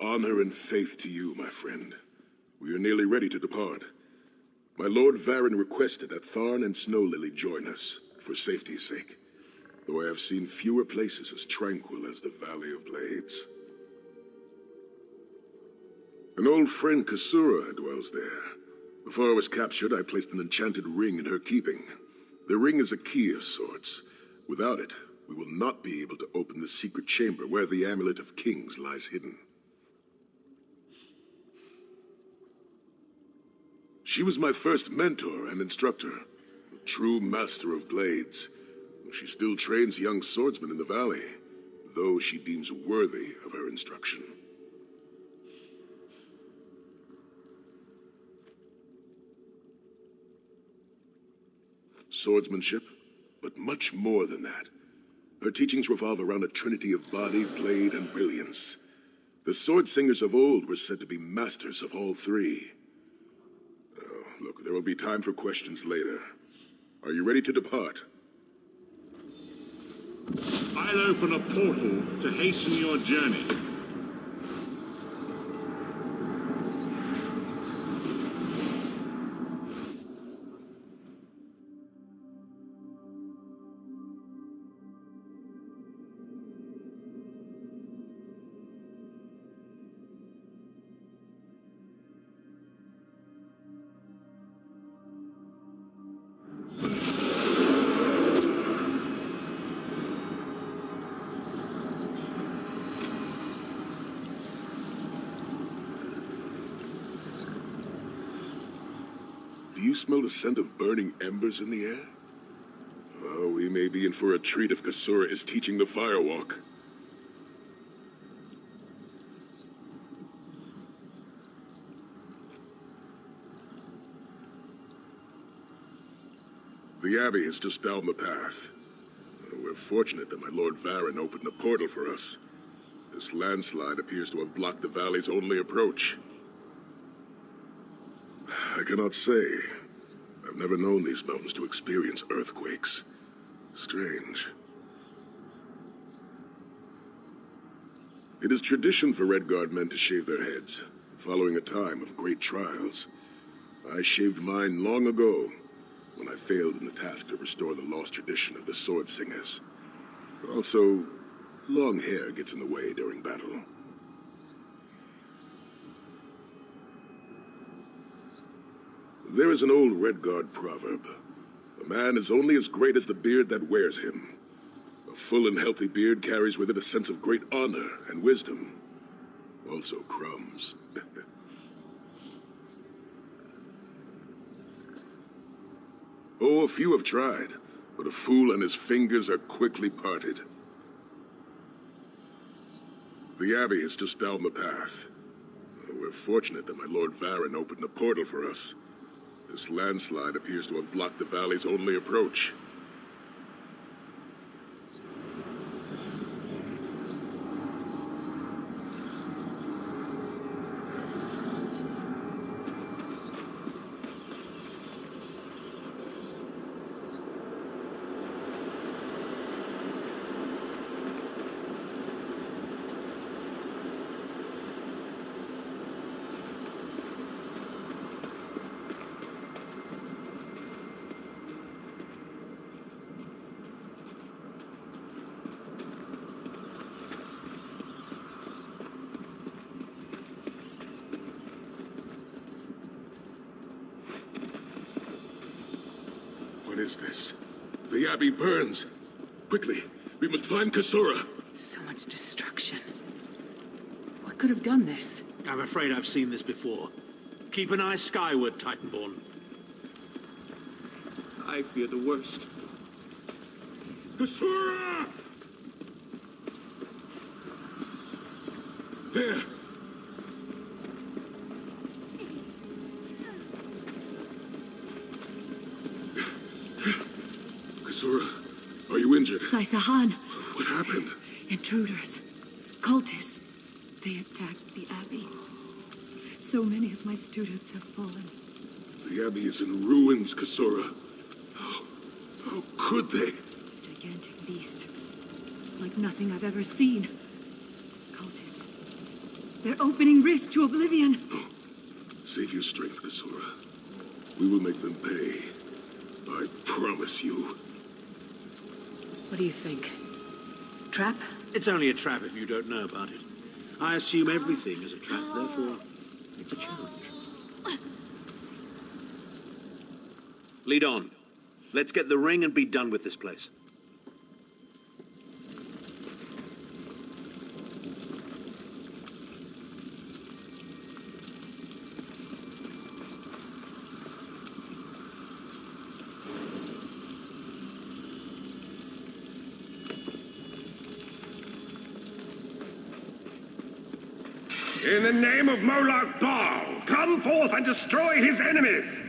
honor and faith to you, my friend. We are nearly ready to depart. My Lord Varen requested that Tharn and Snow Lily join us, for safety's sake, though I have seen fewer places as tranquil as the Valley of Blades. An old friend, Kasura, dwells there. Before I was captured, I placed an enchanted ring in her keeping. The ring is a key of sorts. Without it, we will not be able to open the secret chamber where the Amulet of Kings lies hidden. She was my first mentor and instructor, a true master of blades. She still trains young swordsmen in the valley, though she deems worthy of her instruction. Swordsmanship, but much more than that. Her teachings revolve around a trinity of body, blade, and brilliance. The sword singers of old were said to be masters of all three. Oh, look, there will be time for questions later. Are you ready to depart? I'll open a portal to hasten your journey. Do you smell the scent of burning embers in the air? Oh, we may be in for a treat if Kasura is teaching the firewalk. The Abbey is just down the path. We're fortunate that my Lord Varen opened a portal for us. This landslide appears to have blocked the valley's only approach. I cannot say. I've never known these mountains to experience earthquakes. Strange. It is tradition for Redguard men to shave their heads, following a time of great trials. I shaved mine long ago, when I failed in the task to restore the lost tradition of the sword singers. Also, long hair gets in the way during battle. There is an old Redguard proverb. A man is only as great as the beard that wears him. A full and healthy beard carries with it a sense of great honor and wisdom. Also crumbs. Oh, a few have tried, but a fool and his fingers are quickly parted. The Abbey is just down the path. We're fortunate that my Lord Varen opened a portal for us. This landslide appears to have blocked the valley's only approach. What is this? The Abbey burns. Quickly, we must find Kasura. So much destruction. What could have done this? I'm afraid I've seen this before. Keep an eye skyward, Titanborn. I fear the worst. Kasura! There! Kasura, are you injured? Saisahan. What happened? Intruders. Cultists. They attacked the Abbey. So many of my students have fallen. The Abbey is in ruins, Kasura. How could they? Gigantic beast. Like nothing I've ever seen. Cultists. They're opening rifts to oblivion. Save your strength, Asura. We will make them pay. I promise you. What do you think? Trap? It's only a trap if you don't know about it. I assume everything is a trap, therefore it's a challenge. Lead on. Let's get the ring and be done with this place. In the name of Moloch Baal, come forth and destroy his enemies!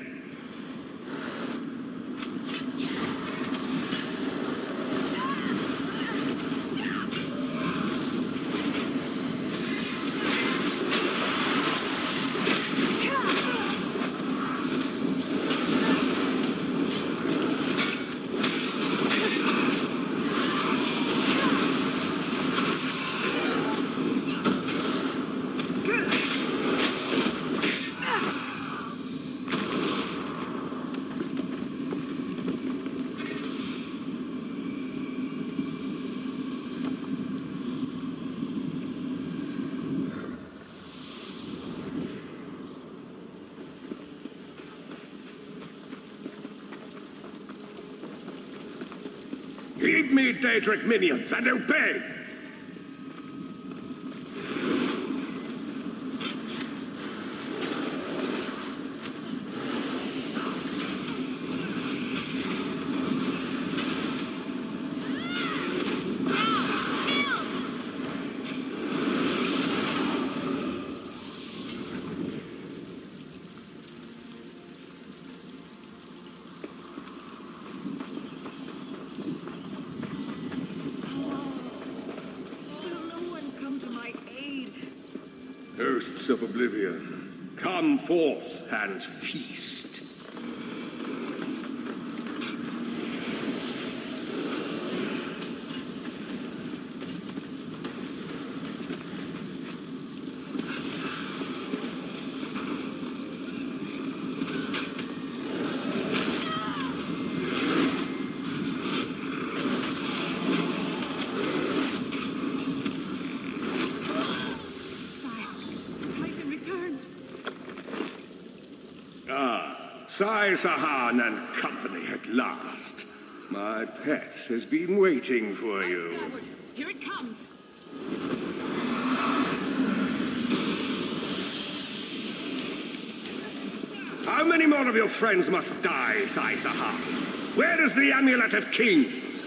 Heed me, Daedric minions, and obey! Hosts of Oblivion, come forth and feast. Sahan and company at last. My pet has been waiting for you. Here it comes. How many more of your friends must die, Sahan? Where is the Amulet of Kings?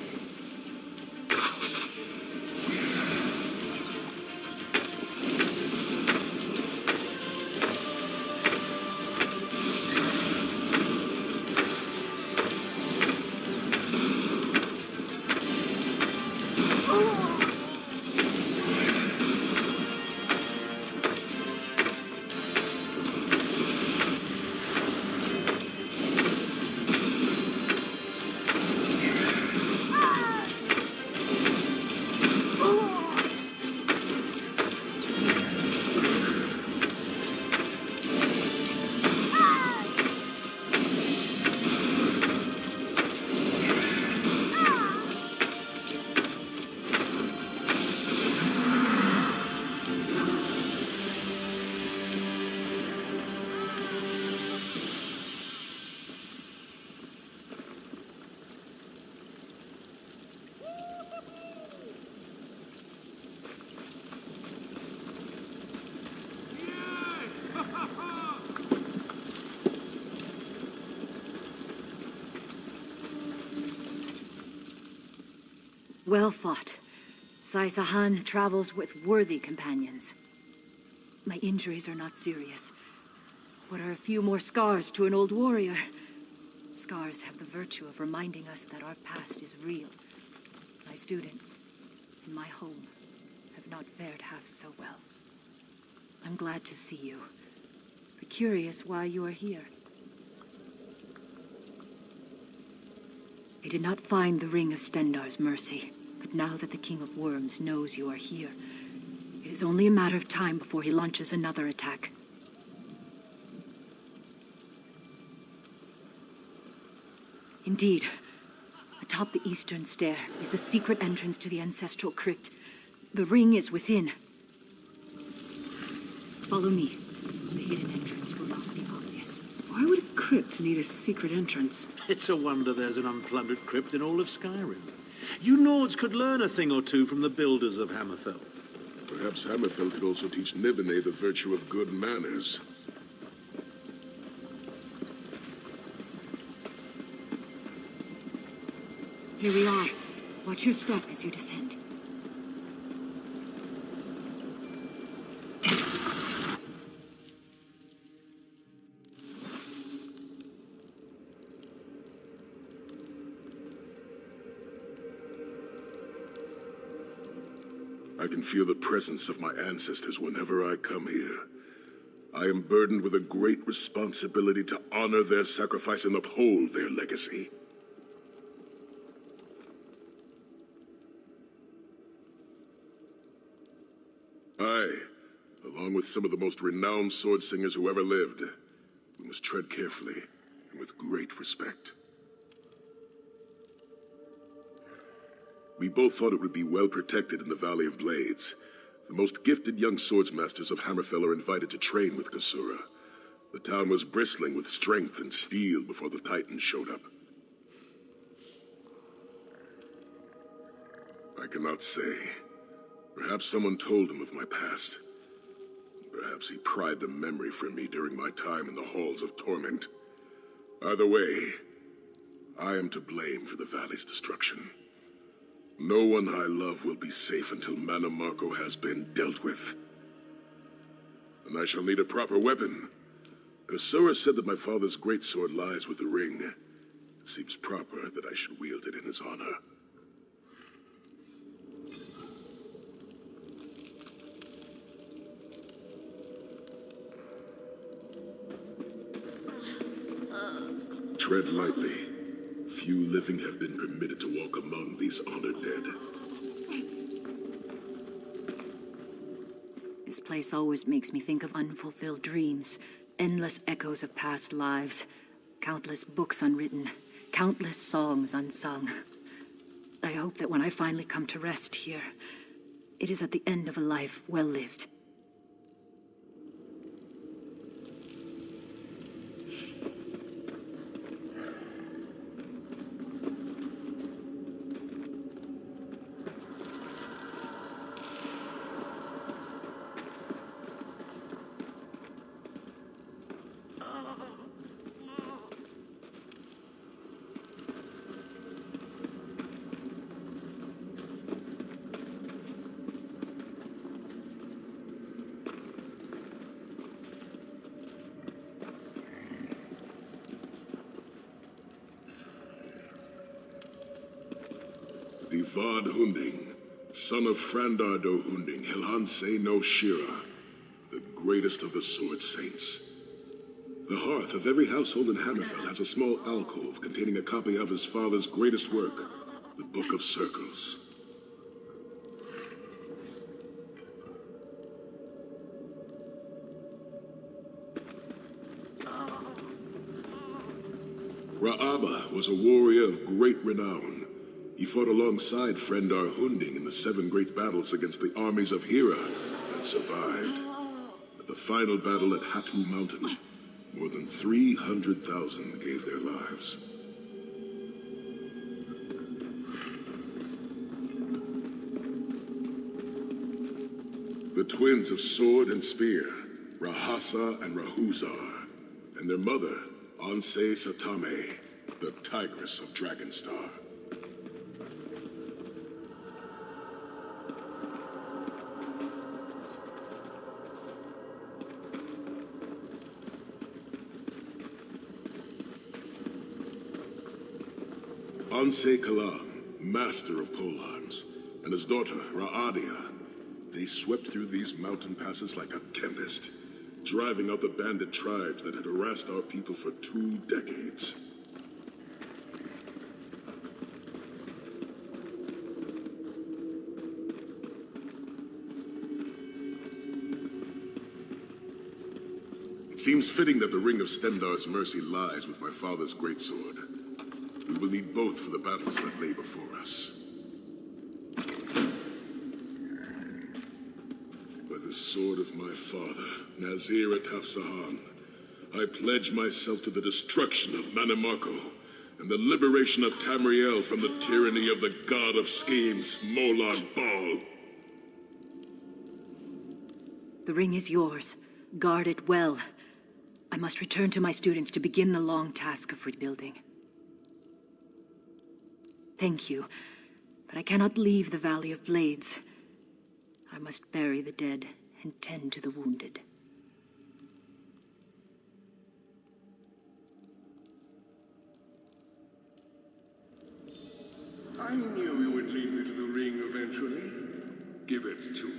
Well fought. Sahan travels with worthy companions. My injuries are not serious. What are a few more scars to an old warrior? Scars have the virtue of reminding us that our past is real. My students, in my home, have not fared half so well. I'm glad to see you, but curious why you are here. I did not find the Ring of Stendarr's mercy, but now that the King of Worms knows you are here, It is only a matter of time before he launches another attack. Indeed, atop the eastern stair is the secret entrance to the ancestral crypt. The ring is within. Follow me. The hidden entrance will not be obvious. Why would a crypt need a secret entrance? It's a wonder there's an unplundered crypt in all of Skyrim. You Nords could learn a thing or two from the builders of Hammerfell. Perhaps Hammerfell could also teach Nibene the virtue of good manners. Here we are. Watch your step as you descend. I can feel the presence of my ancestors whenever I come here. I am burdened with a great responsibility to honor their sacrifice and uphold their legacy. I, along with some of the most renowned sword singers who ever lived, we must tread carefully and with great respect. We both thought it would be well protected in the Valley of Blades. The most gifted young swordsmasters of Hammerfell are invited to train with Kasura. The town was bristling with strength and steel before the Titans showed up. I cannot say. Perhaps someone told him of my past. Perhaps he pried the memory from me during my time in the halls of torment. Either way, I am to blame for the valley's destruction. No one I love will be safe until Manamarco has been dealt with. And I shall need a proper weapon. Kasura said that my father's greatsword lies with the ring. It seems proper that I should wield it in his honor. Tread lightly. Few living have been permitted to walk among these honored dead. This place always makes me think of unfulfilled dreams, endless echoes of past lives, countless books unwritten, countless songs unsung. I hope that when I finally come to rest here, it is at the end of a life well lived. The Vard Hunding, son of Frandar do Hunding, Helhanse no Shira, the greatest of the sword saints. The hearth of every household in Hammerfell has a small alcove containing a copy of his father's greatest work, the Book of Circles. Ra'aba was a warrior of great renown. He fought alongside Frendar Hunding in the 7 great battles against the armies of Hira and survived. At the final battle at Hatu Mountain, more than 300,000 gave their lives. The twins of sword and spear, Rahasa and Rahuzar, and their mother, Anse Satame, the Tigress of Dragonstar. Anse Kalam, master of polearms, and his daughter, Ra'adia, they swept through these mountain passes like a tempest, driving out the bandit tribes that had harassed our people for 2 decades. seems fitting that the Ring of Stendarr's mercy lies with my father's greatsword. We will need both for the battles that lay before us. By the sword of my father, Nazir Ataf-Sahan, I pledge myself to the destruction of Manimarco and the liberation of Tamriel from the tyranny of the god of schemes, Molan Bal. The ring is yours. Guard it well. I must return to my students to begin the long task of rebuilding. Thank you, but I cannot leave the Valley of Blades. I must bury the dead and tend to the wounded. I knew you would lead me to the ring eventually. Give it to me.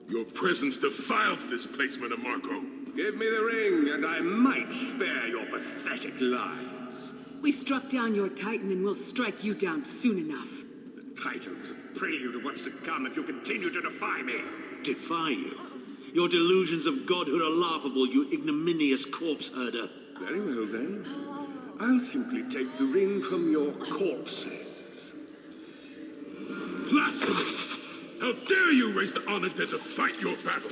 Your presence defiles this place, Manimarco. Give me the ring, and I might spare your pathetic lives. We struck down your Titan and we'll strike you down soon enough. The Titan was a prelude of what's to come if you continue to defy me. Defy you? Your delusions of godhood are laughable, you ignominious corpse herder. Very well, then. I'll simply take the ring from your corpses. Blasphemous! How dare you raise the honored dead to fight your battle?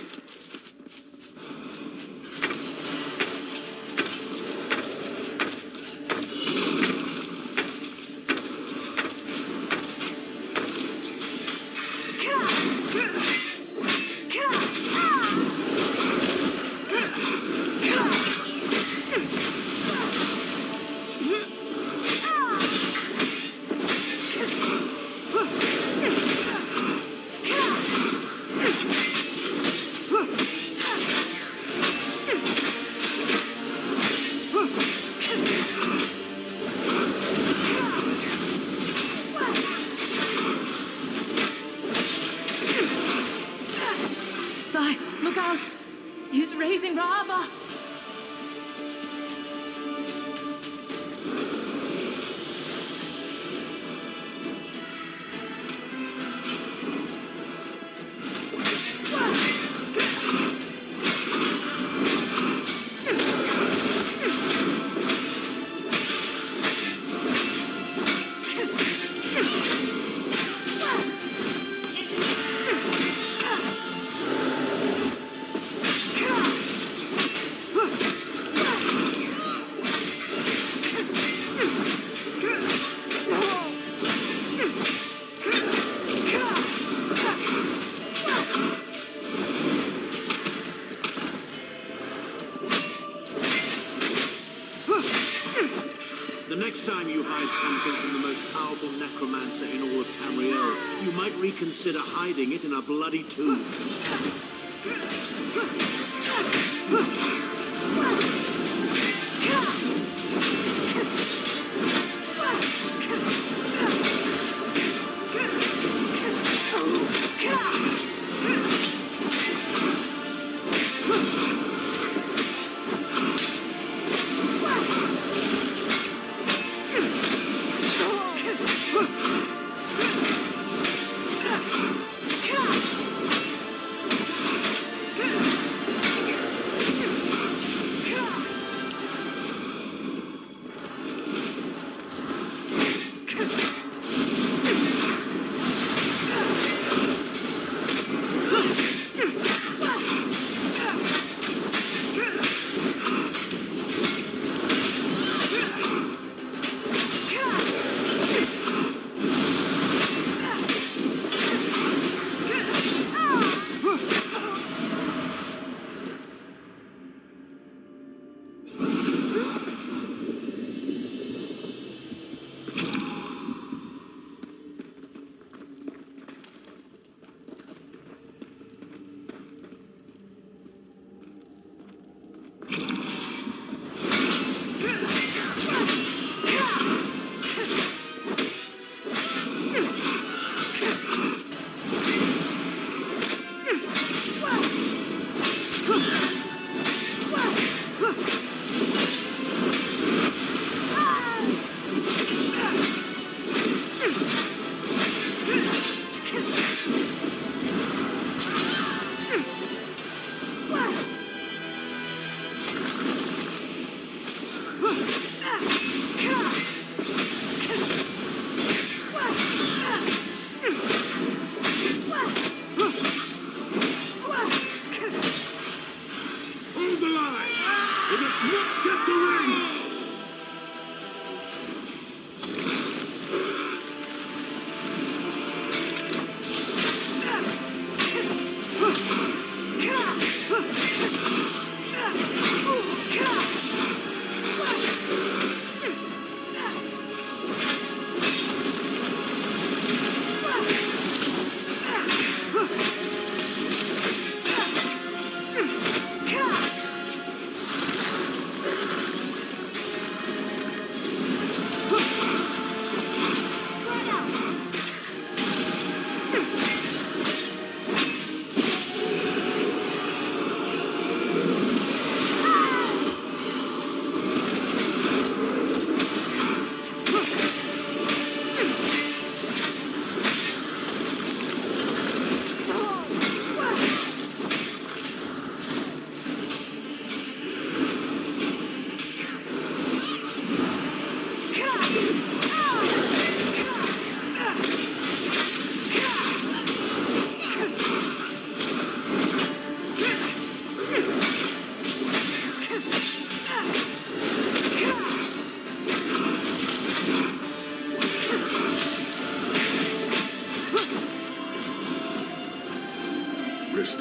Look out! He's raising Raaba! The next time you hide something from the most powerful necromancer in all of Tamriel, you might reconsider hiding it in a bloody tomb.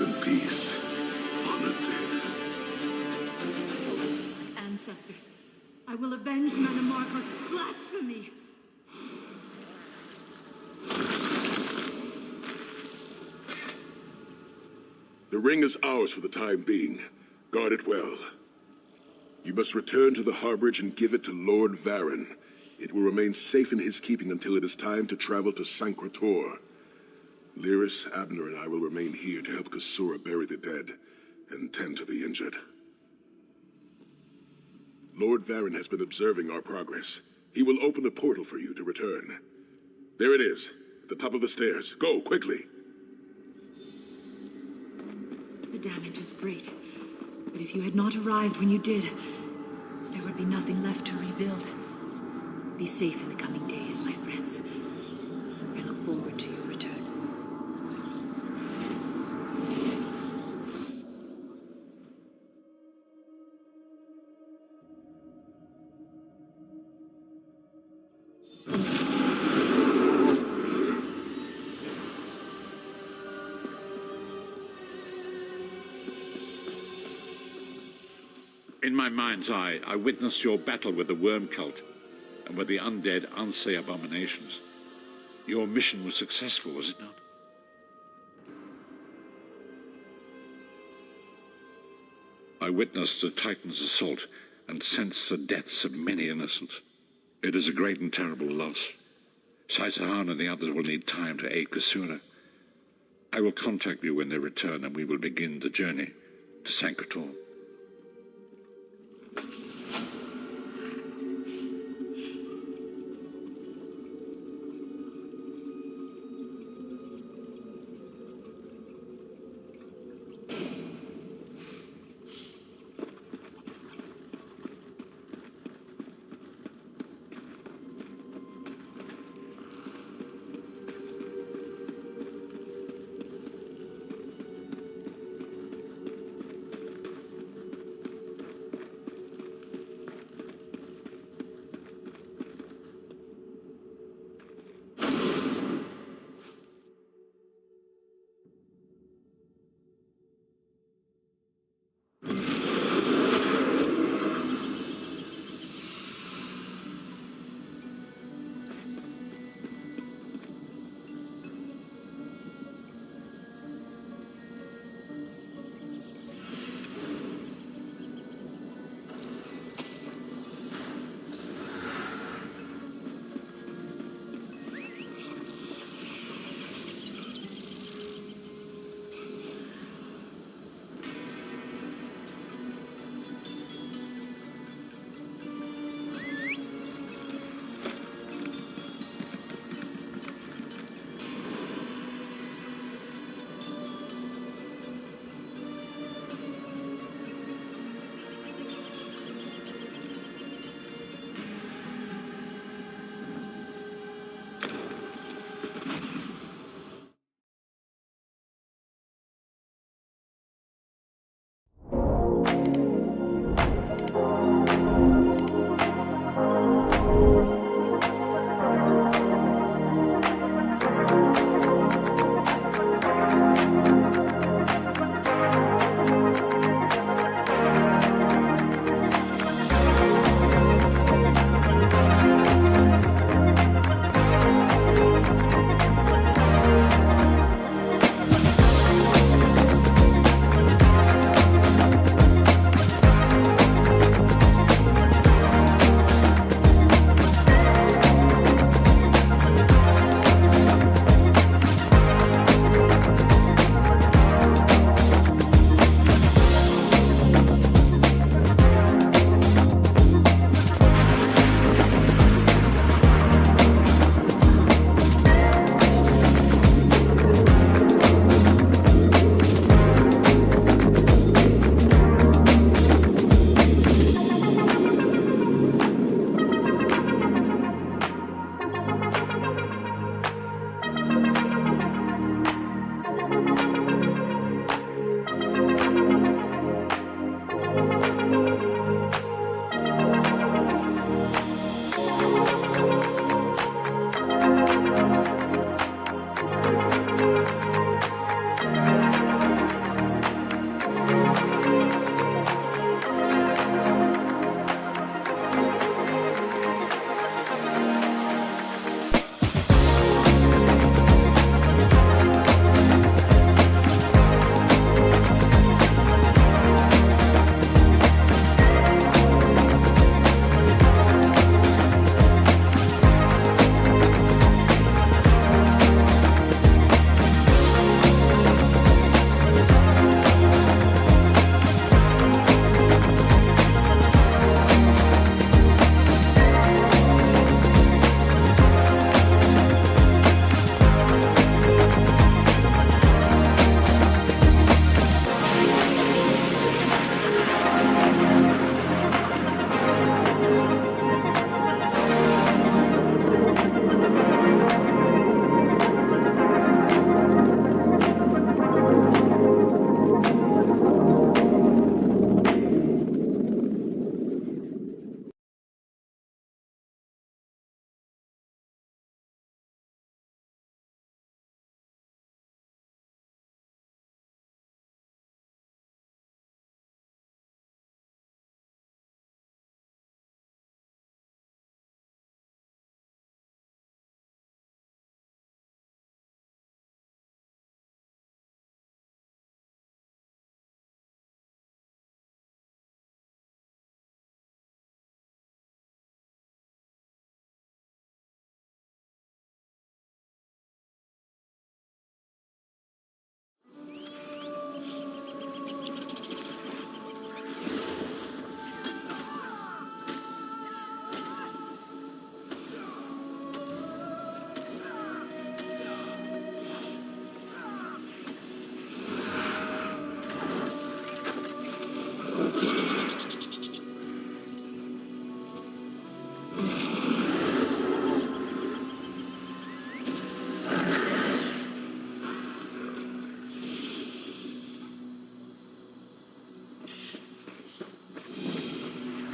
in peace, honor dead. Ancestors, I will avenge Manamarco's blasphemy! The ring is ours for the time being. Guard it well. You must return to the harborage and give it to Lord Varen. It will remain safe in his keeping until it is time to travel to Sancretor. Lyris, Abner, and I will remain here to help Kasura bury the dead and tend to the injured. Lord Varen has been observing our progress. He will open a portal for you to return. There it is, at the top of the stairs. Go, quickly! The damage is great, but if you had not arrived when you did, there would be nothing left to rebuild. Be safe in the coming days, my friends. I look forward to your return. In my mind's eye, I witnessed your battle with the worm cult and with the undead Unsay abominations. Your mission was successful, was it not? I witnessed the Titan's assault and sensed the deaths of many innocents. It is a great and terrible loss. Saisahan and the others will need time to aid Kasura. I will contact you when they return and we will begin the journey to Sancretor.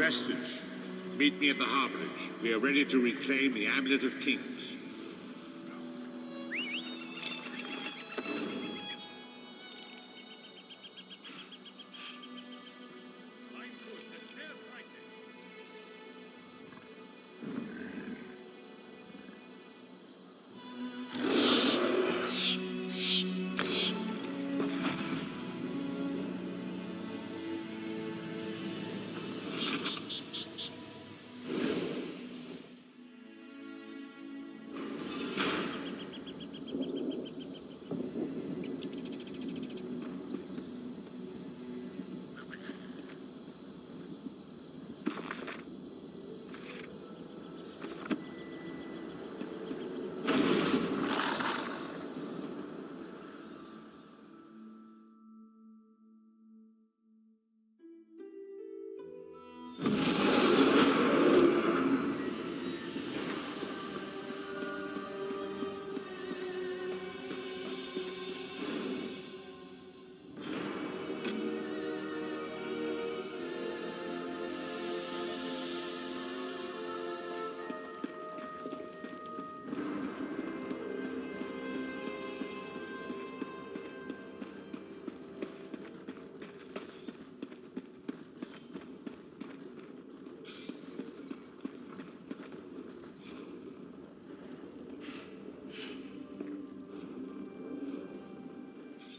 vestige. Meet me at the harborage. We are ready to reclaim the Amulet of Kings.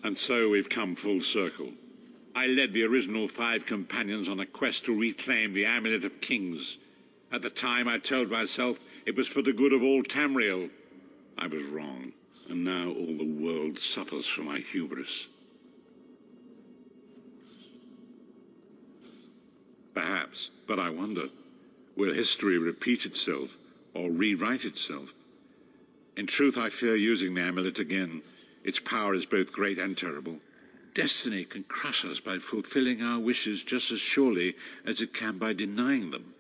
And so we've come full circle. I led the original 5 companions on a quest to reclaim the Amulet of Kings. At the time, I told myself it was for the good of all Tamriel. I was wrong, and now all the world suffers from my hubris. Perhaps, but I wonder, will history repeat itself or rewrite itself? In truth, I fear using the amulet again. Its power is both great and terrible. Destiny can crush us by fulfilling our wishes just as surely as it can by denying them.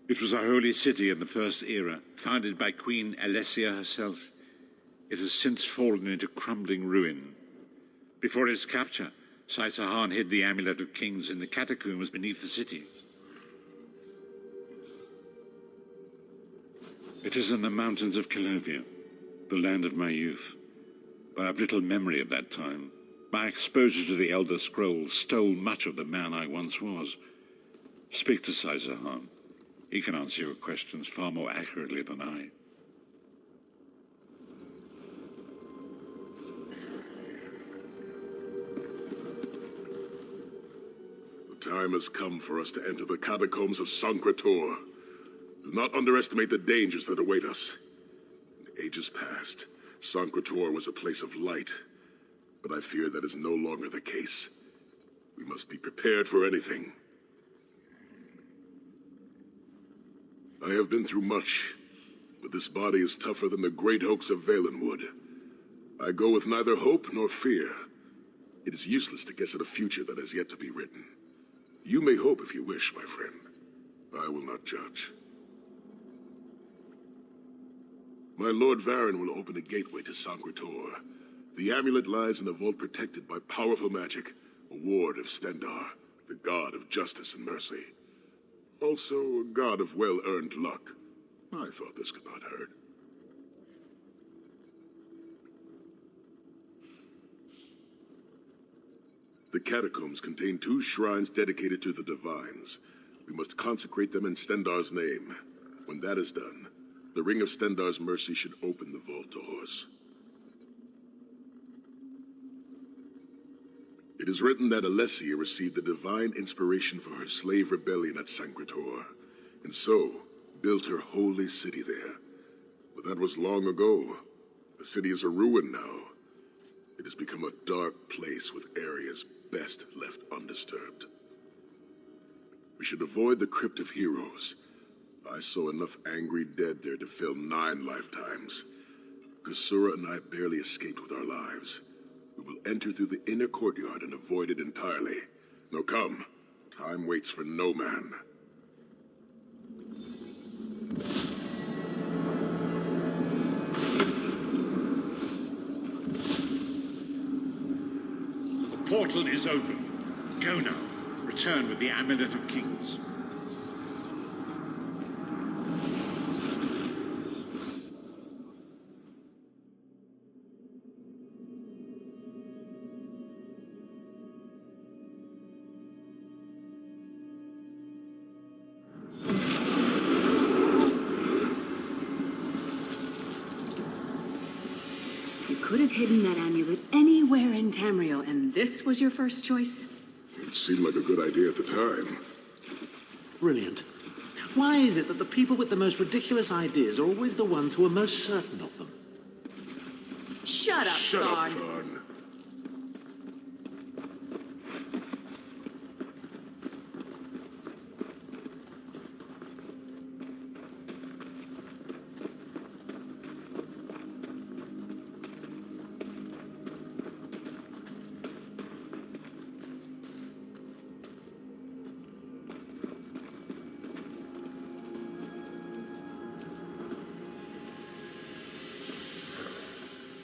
It was a holy city in the First Era, founded by Queen Alessia herself. It has since fallen into crumbling ruin. Before its capture, Saisahan hid the Amulet of Kings in the catacombs beneath the city. It is in the mountains of Calovia, the land of my youth. But I have little memory of that time. My exposure to the Elder Scrolls stole much of the man I once was. Speak to Saisahan. He can answer your questions far more accurately than I. The time has come for us to enter the catacombs of Sancretor. Do not underestimate the dangers that await us. In ages past, Sancretor was a place of light, but I fear that is no longer the case. We must be prepared for anything. I have been through much, but this body is tougher than the great oaks of Valenwood. I go with neither hope nor fear. It is useless to guess at a future that has yet to be written. You may hope if you wish, my friend. I will not judge. My Lord Varen will open a gateway to Sancretor. The amulet lies in a vault protected by powerful magic, a ward of Stendar, the god of justice and mercy. Also a god of well-earned luck. I thought this could not hurt. The catacombs contain 2 shrines dedicated to the divines. We must consecrate them in Stendar's name. When that is done, the Ring of Stendar's mercy should open the vault doors. It is written that Alessia received the divine inspiration for her slave rebellion at Sancretor, and so built her holy city there. But that was long ago. The city is a ruin now. It has become a dark place with areas best left undisturbed. We should avoid the Crypt of Heroes. I saw enough angry dead there to fill 9 lifetimes. Kasura and I barely escaped with our lives. We will enter through the inner courtyard and avoid it entirely. Now come, time waits for no man. The portal is open. Go now. Return with the Amulet of Kings. You could have hidden that amulet anywhere in Tamriel, and this was your first choice? It seemed like a good idea at the time. Brilliant. Why is it that the people with the most ridiculous ideas are always the ones who are most certain of them? Shut up, Shut up, Thorn. Thorn.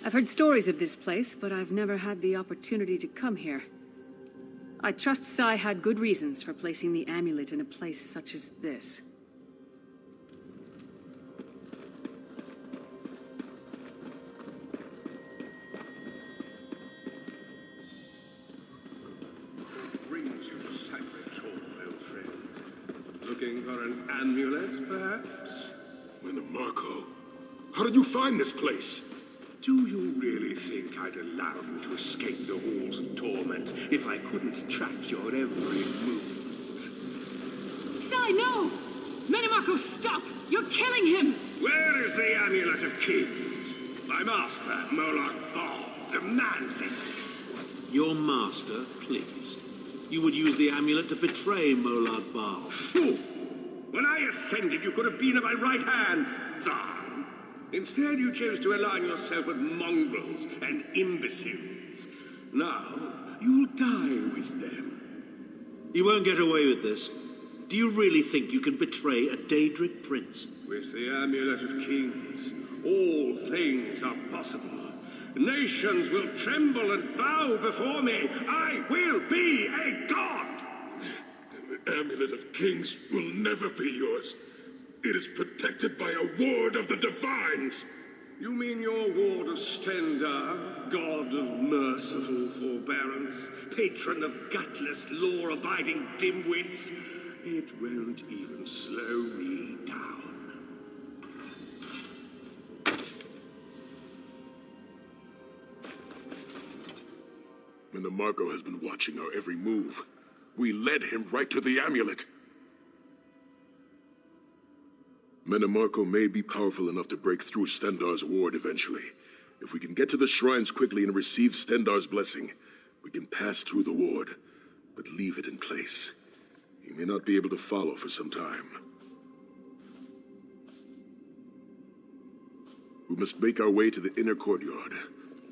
I've heard stories of this place, but I've never had the opportunity to come here. I trust Sai had good reasons for placing the amulet in a place such as this. Brings you to Sacred Hall, old friend. Looking for an amulet, perhaps? Marco, how did you find this place? Do you really think I'd allow you to escape the halls of torment if I couldn't track your every move? Sai, no! Minimarco, stop! You're killing him! Where is the Amulet of Kings? My master, Moloch Ball, demands it. Your master, pleased. You would use the amulet to betray Molag Bal. Fool! When I ascended, you could have been at my right hand, Thar. Instead, you chose to align yourself with mongrels and imbeciles. Now, you'll die with them. You won't get away with this. Do you really think you can betray a Daedric prince? With the Amulet of Kings, all things are possible. Nations will tremble and bow before me. I will be a god! The Amulet of Kings will never be yours. It is protected by a ward of the Divines. You mean your ward of Stendar, god of merciful forbearance, patron of gutless, law-abiding dimwits? It won't even slow me down. Marco has been watching our every move. We led him right to the amulet. Menimarco may be powerful enough to break through Stendar's ward eventually. If we can get to the shrines quickly and receive Stendar's blessing, we can pass through the ward, but leave it in place. He may not be able to follow for some time. We must make our way to the inner courtyard.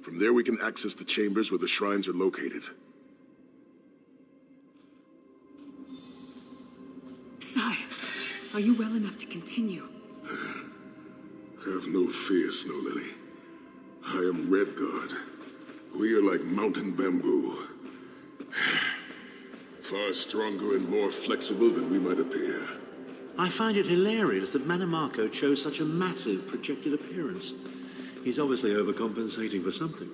From there we can access the chambers where the shrines are located. Sai, are you well enough to continue? Have no fear, Snow Lily. I am Redguard. We are like mountain bamboo. Far stronger and more flexible than we might appear. I find it hilarious that Menimarco chose such a massive projected appearance. He's obviously overcompensating for something.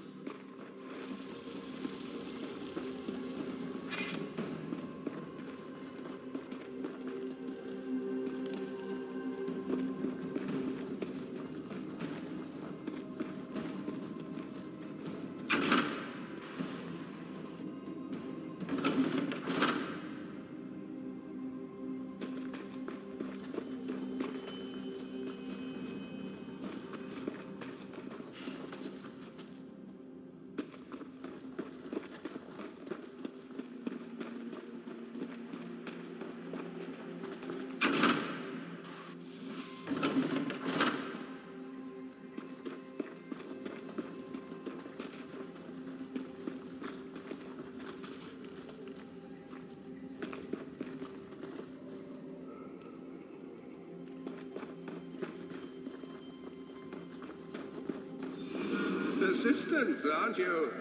Persistent, aren't you?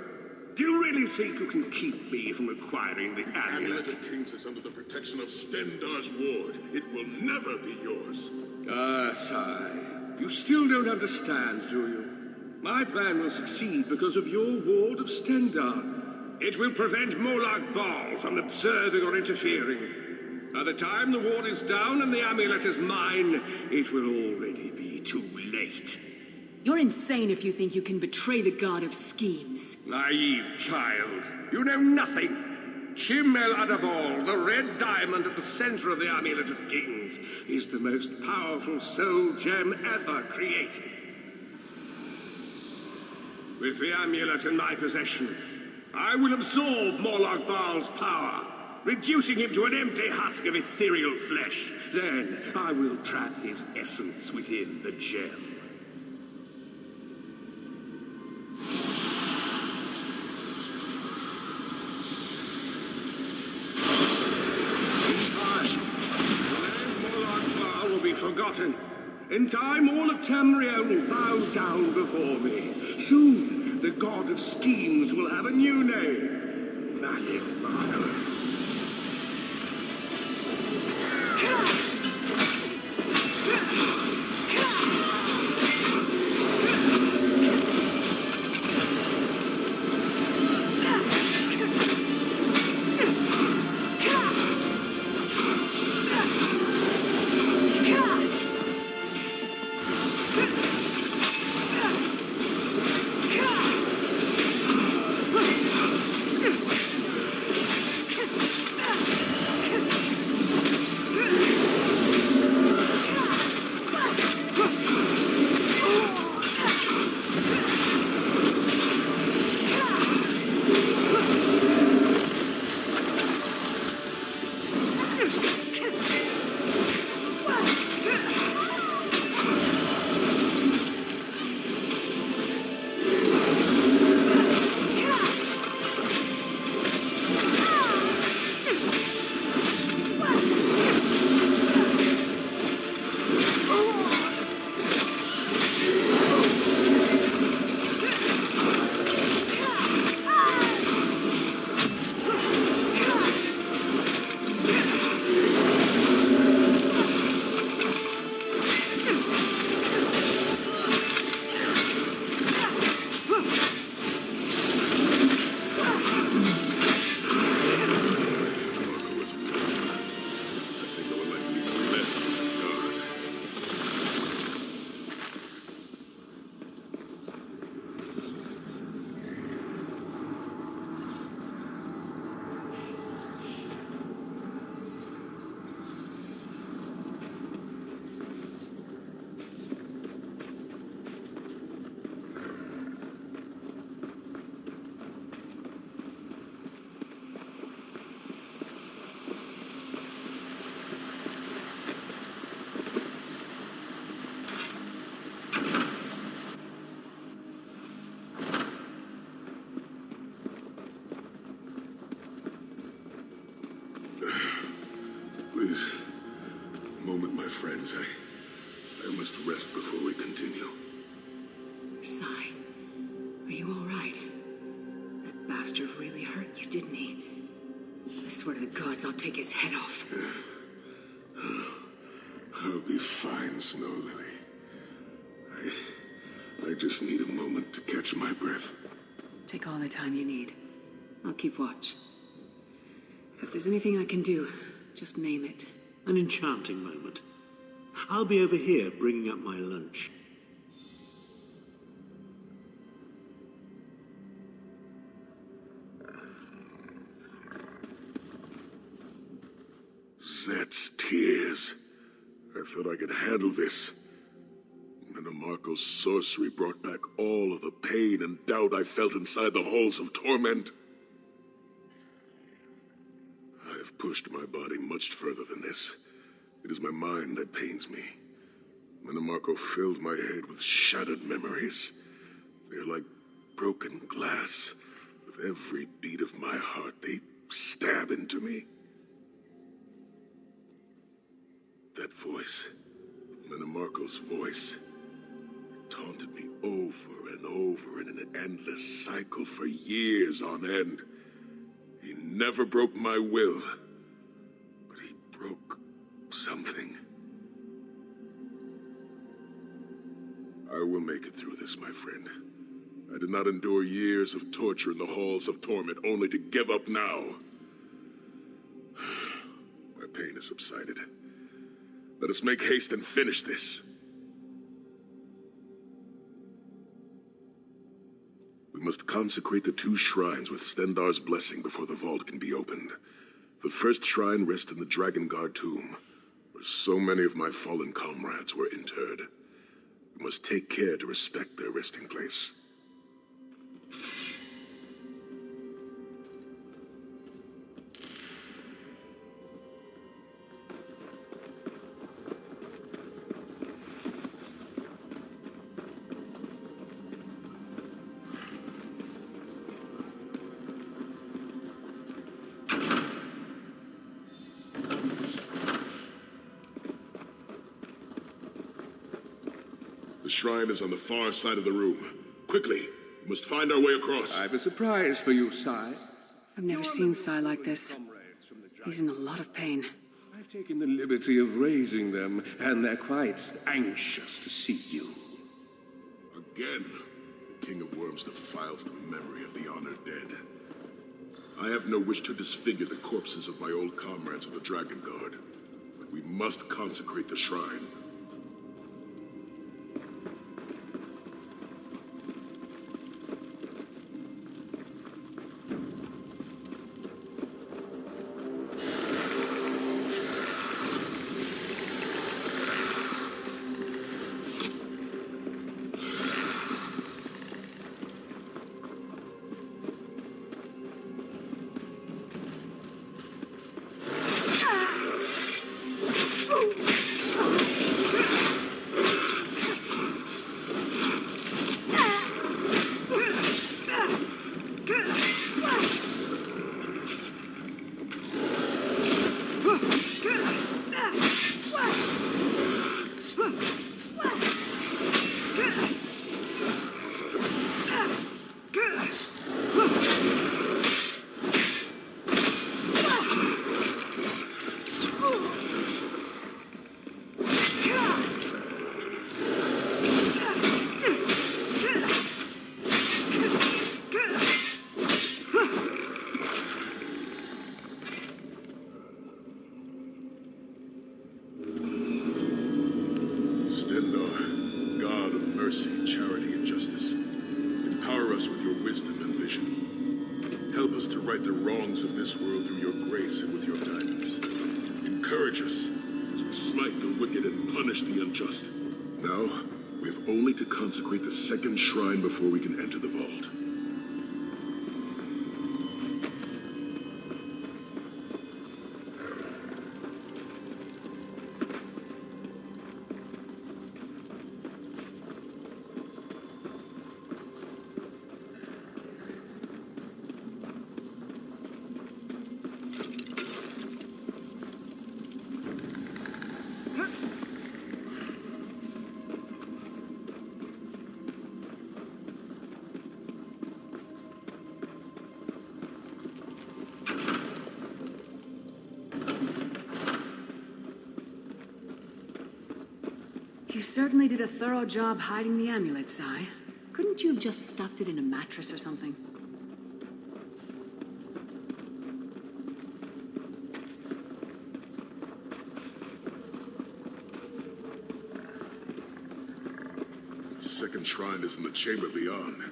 Do you really think you can keep me from acquiring the The amulet amulet? of kings is under the protection of Stendar's ward. It will never be yours. Ah, Sai. You still don't understand, do you? My plan will succeed because of your ward of Stendar. It will prevent Molag Bal from observing or interfering. By the time the ward is down and the amulet is mine, it will already be too late. You're insane if you think you can betray the god of schemes. Naive child. You know nothing. Shim El Adabal, the red diamond at the center of the Amulet of Kings, is the most powerful soul gem ever created. With the amulet in my possession, I will absorb Molag Bal's power, reducing him to an empty husk of ethereal flesh. Then I will trap his essence within the gem. Forgotten. In time, all of Tamriel will bow down before me. Soon, the god of schemes will have a new name. Malik Marker. Please, a moment, my friends. I must rest before we continue. Sai, are you all right? That bastard really hurt you, didn't he? I swear to the gods, I'll take his head off. I'll be fine, Snow Lily. I just need a moment to catch my breath. Take all the time you need. I'll keep watch. If there's anything I can do, just name it. An enchanting moment. I'll be over here bringing up my lunch. Zet's tears. I thought I could handle this. Metamarco's sorcery brought back all of the pain and doubt I felt inside the halls of torment. I have pushed my body much further than this. It is my mind that pains me. Metamarco filled my head with shattered memories. They're like broken glass. With every beat of my heart, they stab into me. That voice, Metamarco's voice, it taunted me over and over in an endless cycle for years on end. He never broke my will, but he broke something. I will make it through this, my friend. I did not endure years of torture in the halls of torment only to give up now. My pain has subsided. Let us make haste and finish this. We must consecrate the 2 shrines with Stendarr's blessing before the vault can be opened. The first shrine rests in the Dragon Guard tomb, where so many of my fallen comrades were interred. We must take care to respect their resting place. The shrine is on the far side of the room. Quickly, we must find our way across. I've a surprise for you, Sai. I've never seen Sai like this. He's in a lot of pain. I've taken the liberty of raising them, and they're quite anxious to see you. Again, the King of Worms defiles the memory of the honored dead. I have no wish to disfigure the corpses of my old comrades of the Dragon Guard, but we must consecrate the shrine. The wrongs of this world through your grace and with your guidance. Encourage us as we smite the wicked and punish the unjust. Now, we have only to consecrate the second shrine before we can enter the vault. You certainly did a thorough job hiding the amulet, Sai. Couldn't you have just stuffed it in a mattress or something? The second shrine is in the chamber beyond.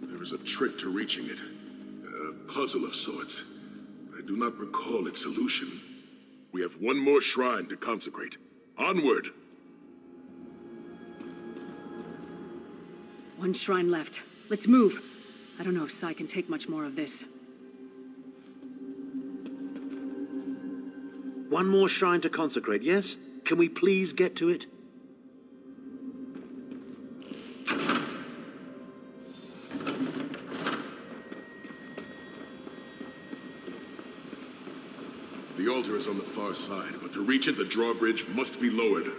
There is a trick to reaching it. A puzzle of sorts. I do not recall its solution. We have one more shrine to consecrate. Onward! One shrine left. Let's move. I don't know if Sai can take much more of this. One more shrine to consecrate, yes? Can we please get to it? The altar is on the far side, but to reach it, the drawbridge must be lowered.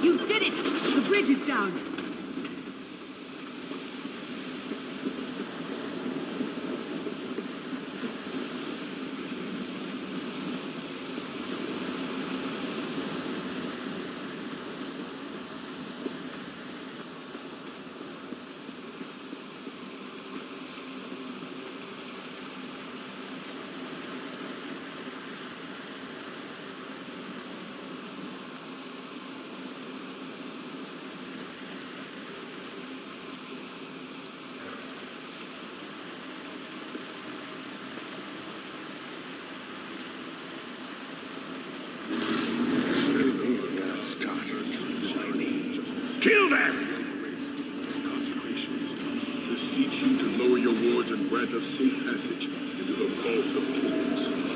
You did it! The bridge is down! Kill them! Beseech you to lower your wards and grant us safe passage into the Vault of Kings.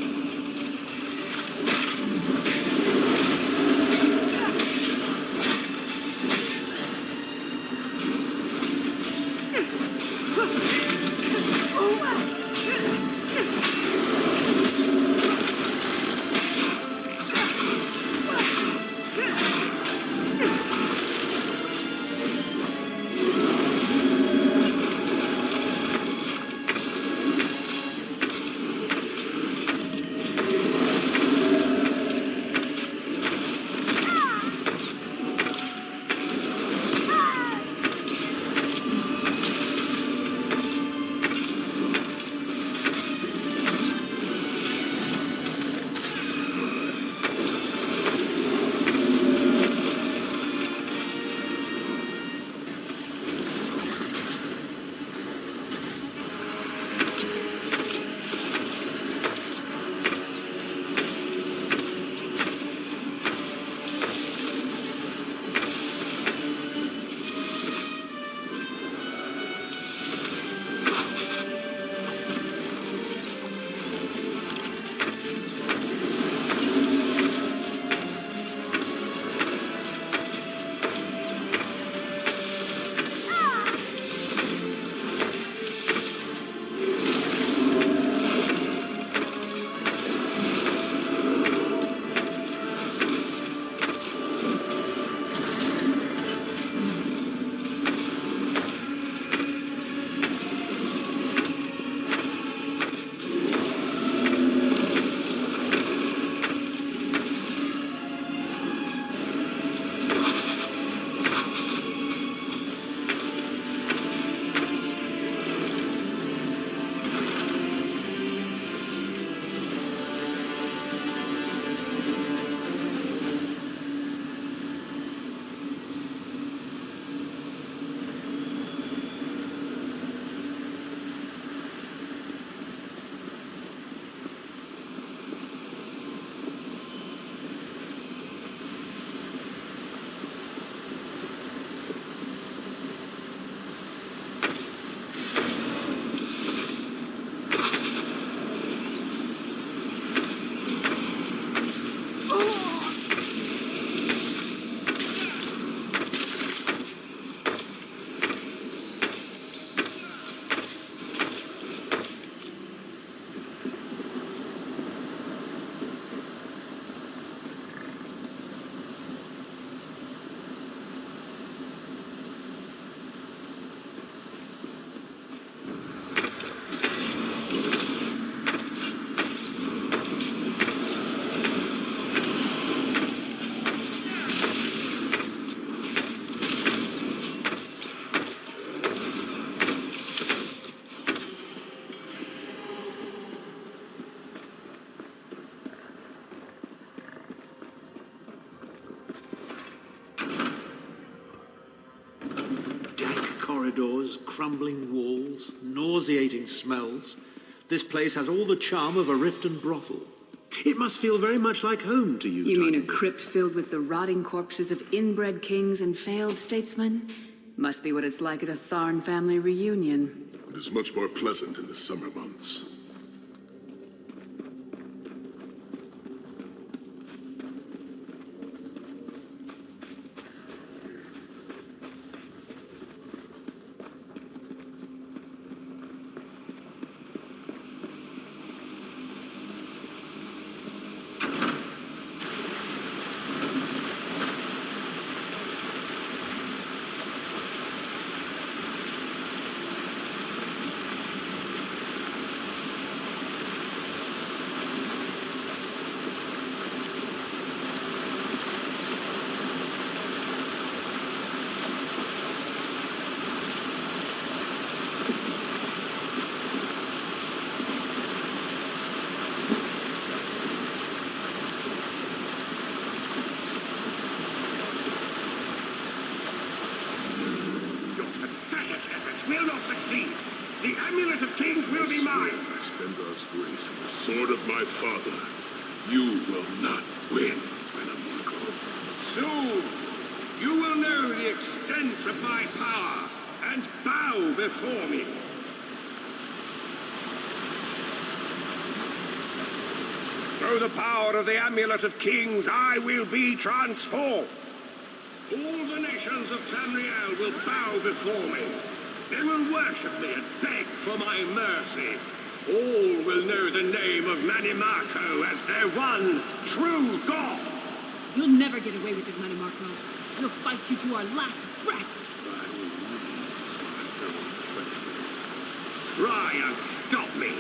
Corridors, crumbling walls, nauseating smells. This place has all the charm of a Riften brothel. It must feel very much like home to you. You mean a Titan. crypt filled with the rotting corpses of inbred kings and failed statesmen? Must be what it's like at a Tharn family reunion. It is much more pleasant in the summer months. amulet of kings will be mine. By Stendar's grace and the sword of my father, you will not win, Marco. Soon, you will know the extent of my power and bow before me. Through the power of the amulet of kings, I will be transformed. All the nations of Tamriel will bow before me. They will worship me and beg for my mercy. All will know the name of Manimarco as their one true god. You'll never get away with it, Manimarco. We'll fight you to our last breath. By all means, my own friends, try and stop me.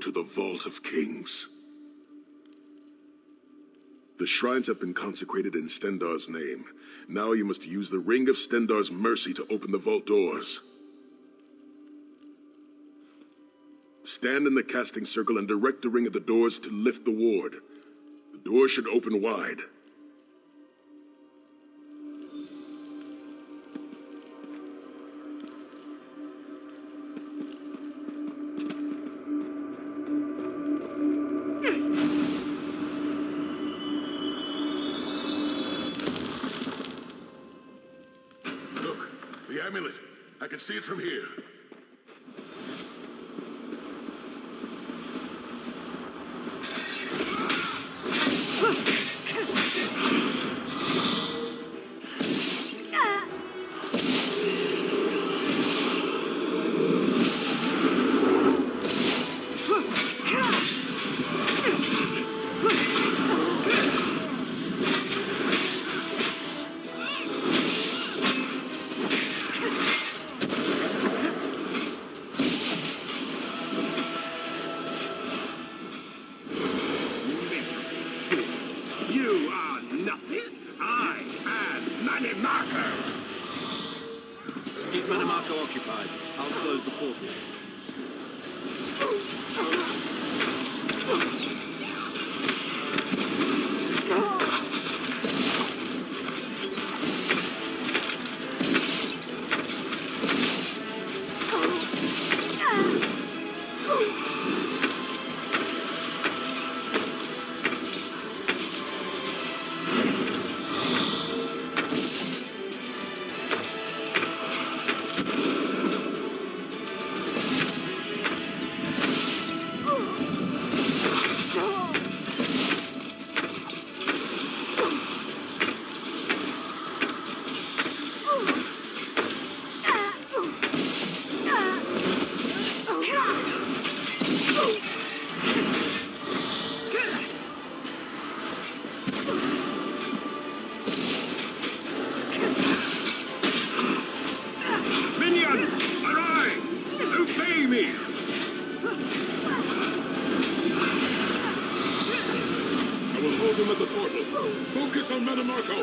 to the Vault of Kings. The shrines have been consecrated in Stendarr's name. Now you must use the Ring of Stendarr's mercy to open the vault doors. Stand in the casting circle and direct the ring at the doors to lift the ward. The door should open wide. Look, the amulet. I can see it from here. You are nothing. I am Manimarco. Keep Manimarco occupied. I'll close the portal. Minions, arise! Obey me! I will hold him at the portal. Focus on Manimarco.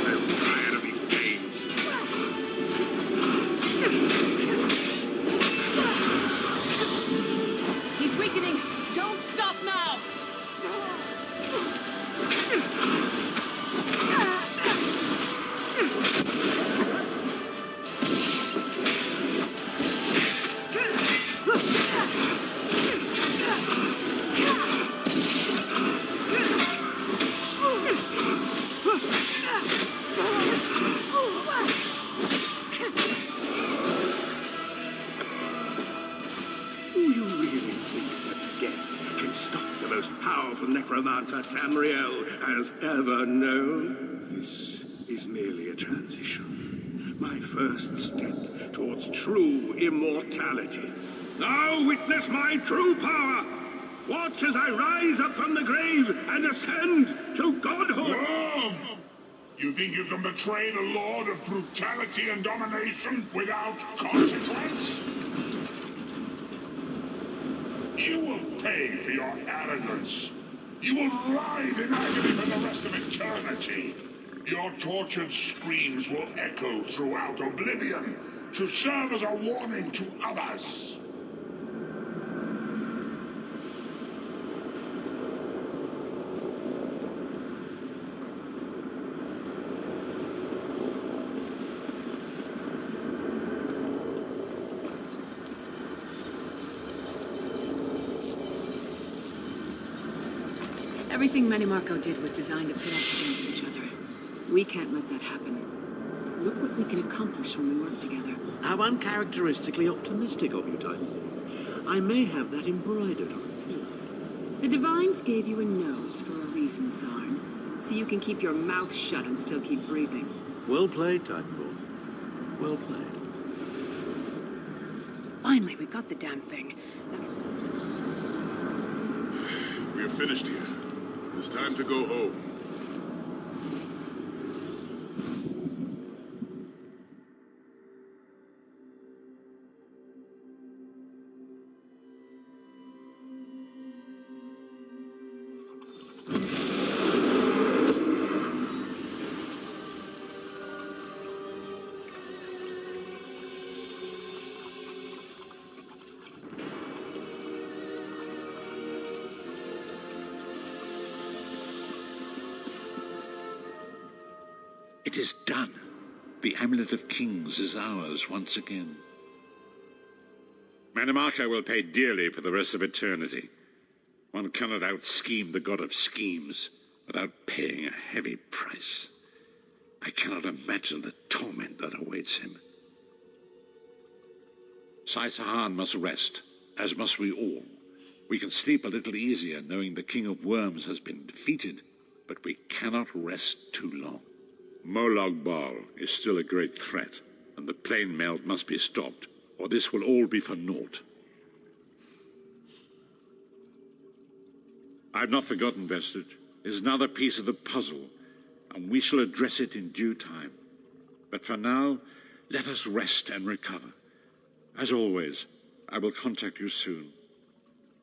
I'm tired of these games. He's weakening! Don't stop now! Do you really think that death can stop the most powerful necromancer Tamriel has ever known? This is merely a transition. My first step towards true immortality. Now witness my true power! Watch as I rise up from the grave and ascend to godhood! Wrong! You think you can betray the Lord of brutality and domination without consequence? You will pay for your arrogance. You will writhe in agony for the rest of eternity. Your tortured screams will echo throughout oblivion to serve as a warning to others. Everything Manimarco did was designed to pit us against each other. We can't let that happen. Look what we can accomplish when we work together. How uncharacteristically optimistic of you, Titanfall. I may have that embroidered on a pillow. The Divines gave you a nose for a reason, Tharn. So you can keep your mouth shut and still keep breathing. Well played, Titanfall. Well played. Finally, we got the damn thing. We are finished here. It's time to go home. It is done. The Amulet of Kings is ours once again. Manamaka will pay dearly for the rest of eternity. One cannot out-scheme the god of schemes without paying a heavy price. I cannot imagine the torment that awaits him. Saisahan must rest, as must we all. We can sleep a little easier knowing the King of Worms has been defeated, but we cannot rest too long. Molag Bal is still a great threat, and the plane melt must be stopped, or this will all be for naught. I've not forgotten, Vestige. It is another piece of the puzzle, and we shall address it in due time. But for now, let us rest and recover. As always, I will contact you soon.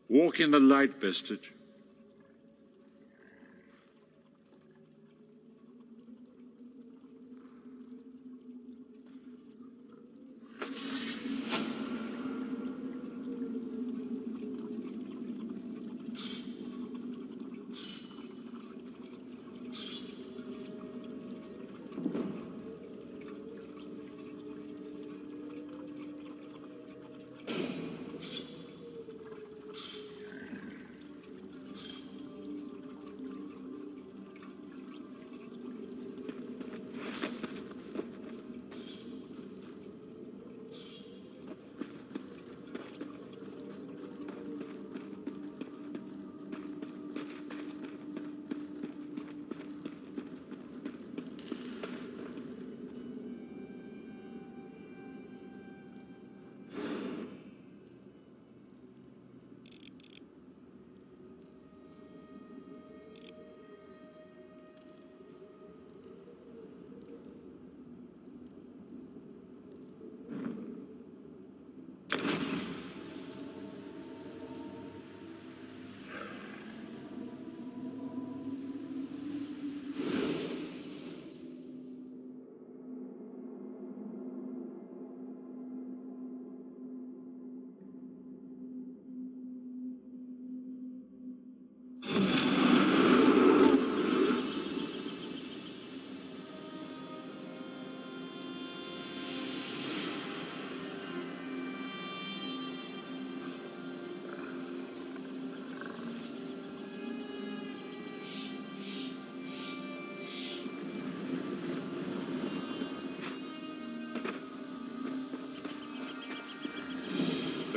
Walk in the light, Vestige.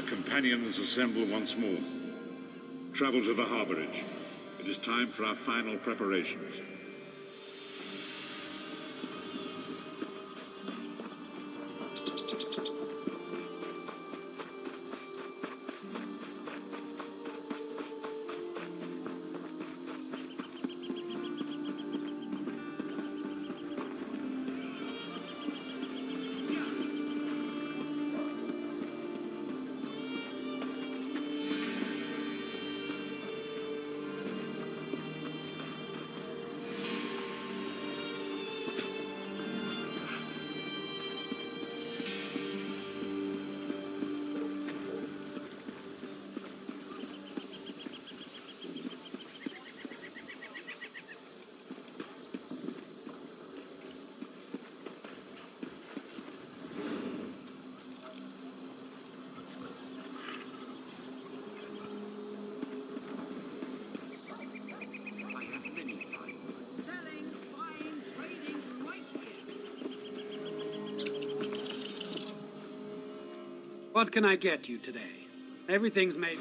Companions assemble once more. Travel to the harborage. It is time for our final preparations. What can I get you today? Everything's made.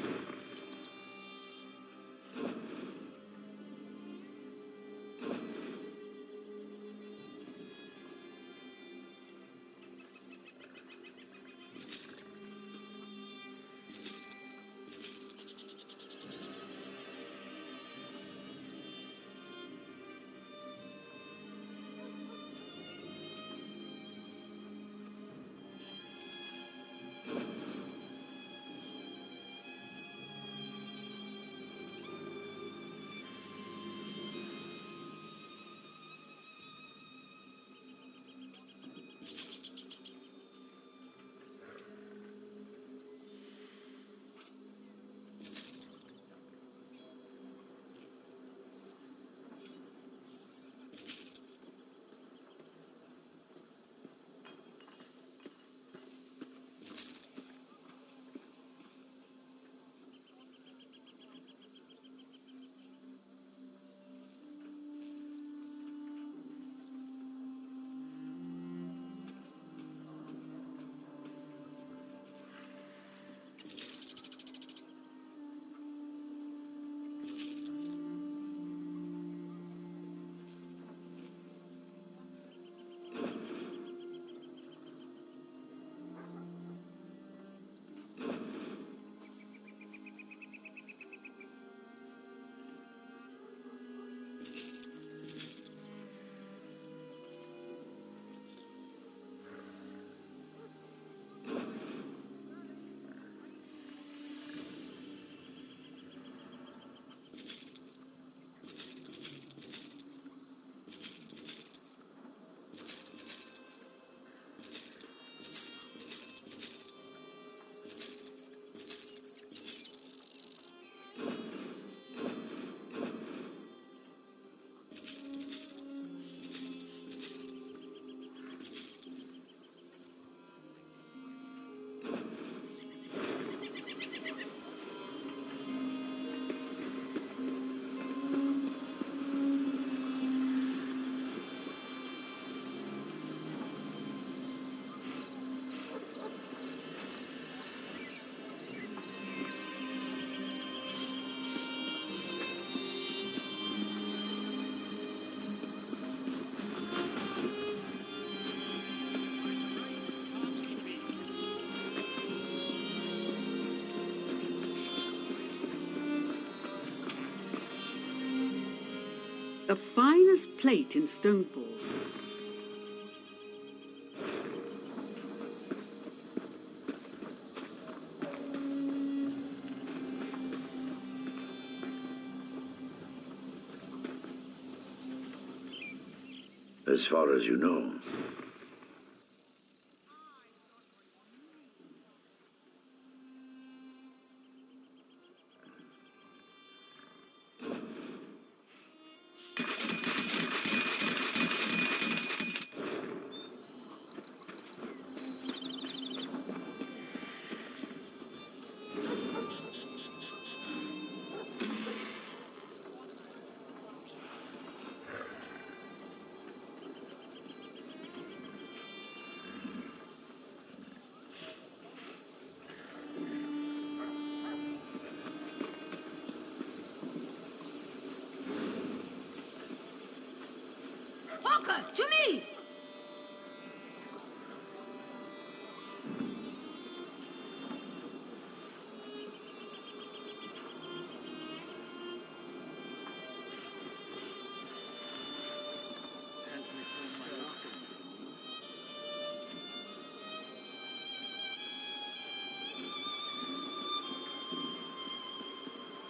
The finest plate in Stonefalls. As far as you know. Walker, to me!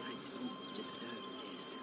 I don't deserve this.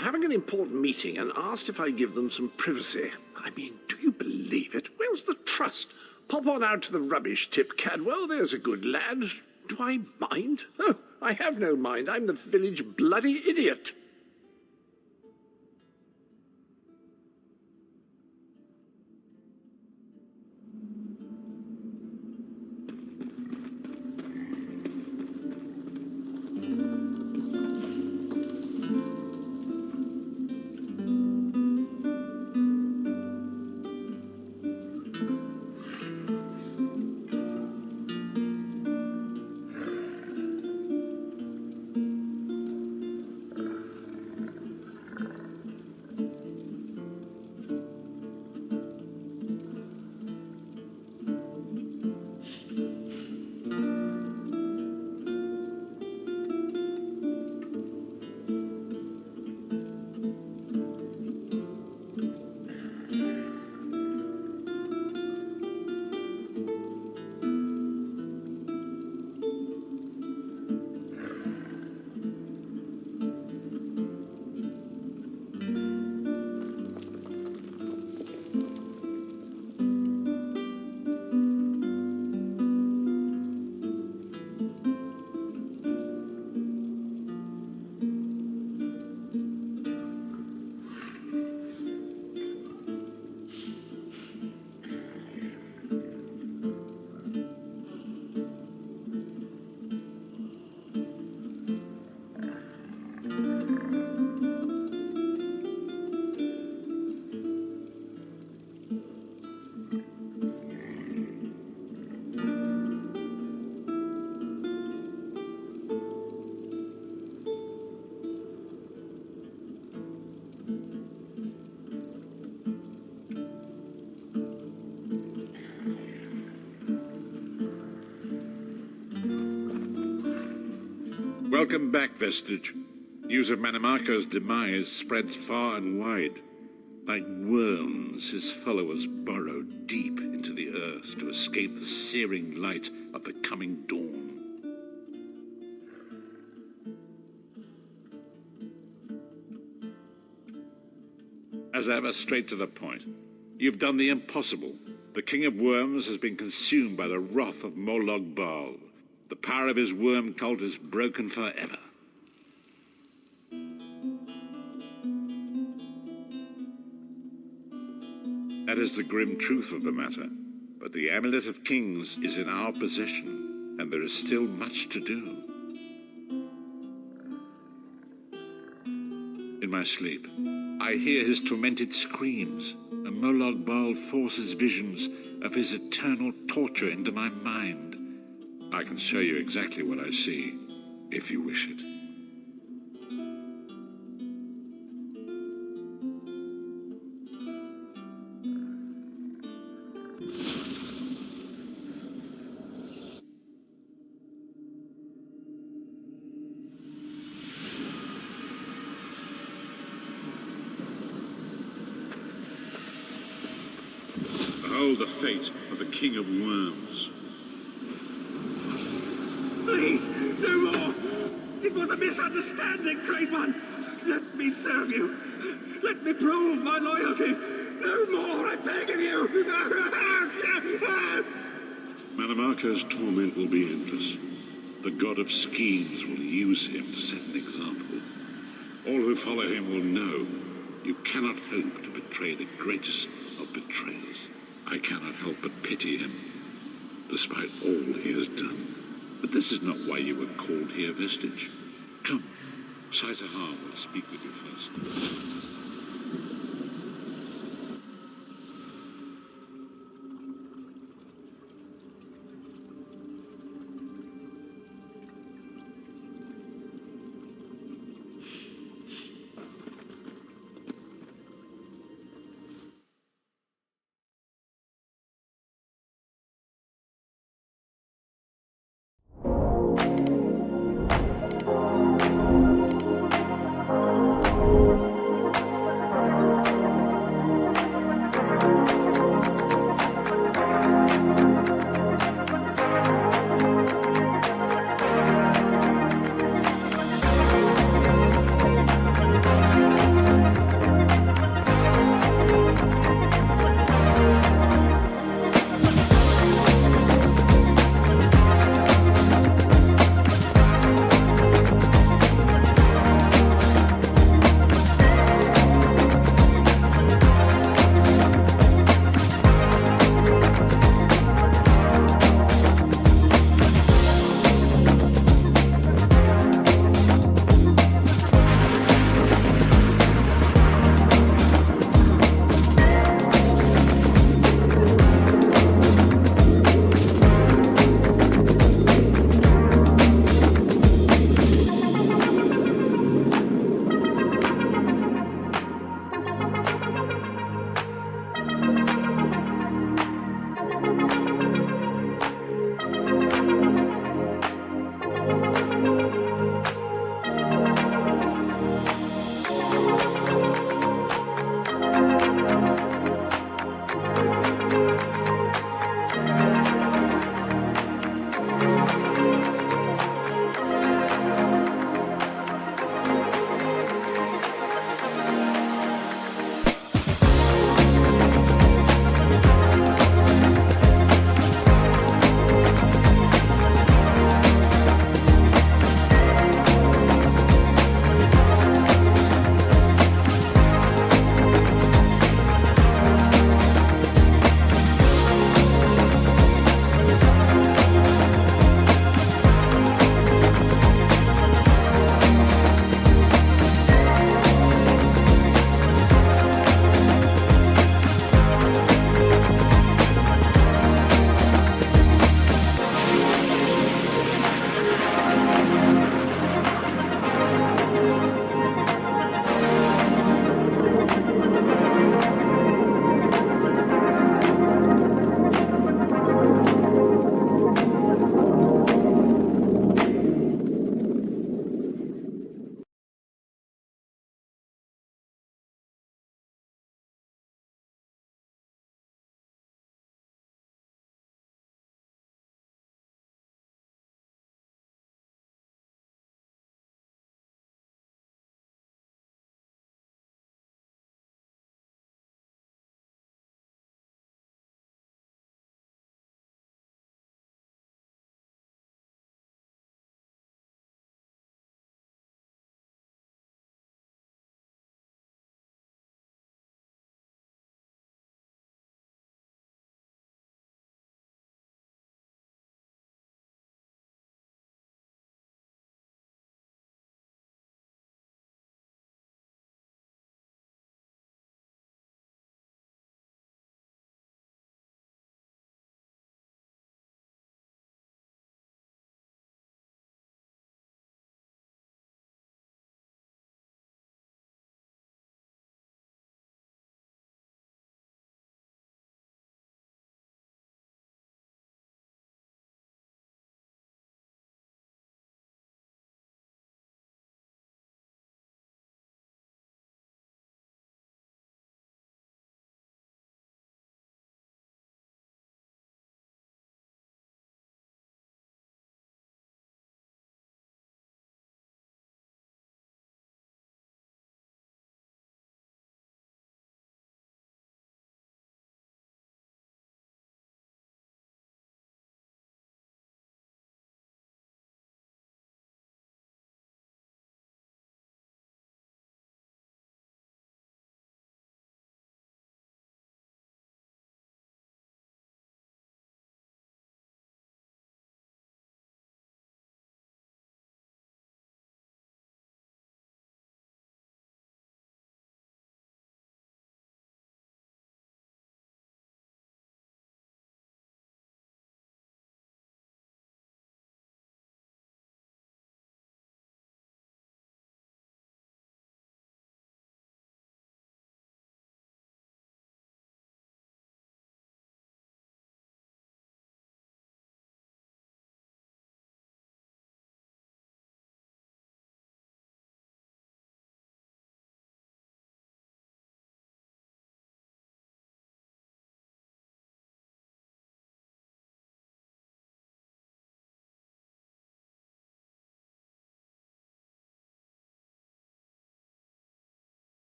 having an important meeting and asked if I give them some privacy. I mean, do you believe it? Where's the trust? Pop on out to the rubbish tip, Cadwell. There's a good lad. Do I mind? Oh, I have no mind. I'm the village bloody idiot. Welcome back, Vestige. News of Manamako's demise spreads far and wide. Like worms, his followers burrow deep into the earth to escape the searing light of the coming dawn. As ever, straight to the point. You've done the impossible. The King of Worms has been consumed by the wrath of Molog Baal. The power of his worm cult is broken forever. That is the grim truth of the matter. But the Amulet of Kings is in our possession, and there is still much to do. In my sleep, I hear his tormented screams, and Molog Baal forces visions of his eternal torture into my mind. I can show you exactly what I see, if you wish it. Behold the fate of the King of Worms. Please, no more! It was a misunderstanding, Great One! Let me serve you! Let me prove my loyalty! No more, I beg of you! Manamako's torment will be endless. The god of schemes will use him to set an example. All who follow him will know you cannot hope to betray the greatest of betrayers. I cannot help but pity him, despite all he has done. But this is not why you were called here, Vestige. Come, Saisahan will speak with you first.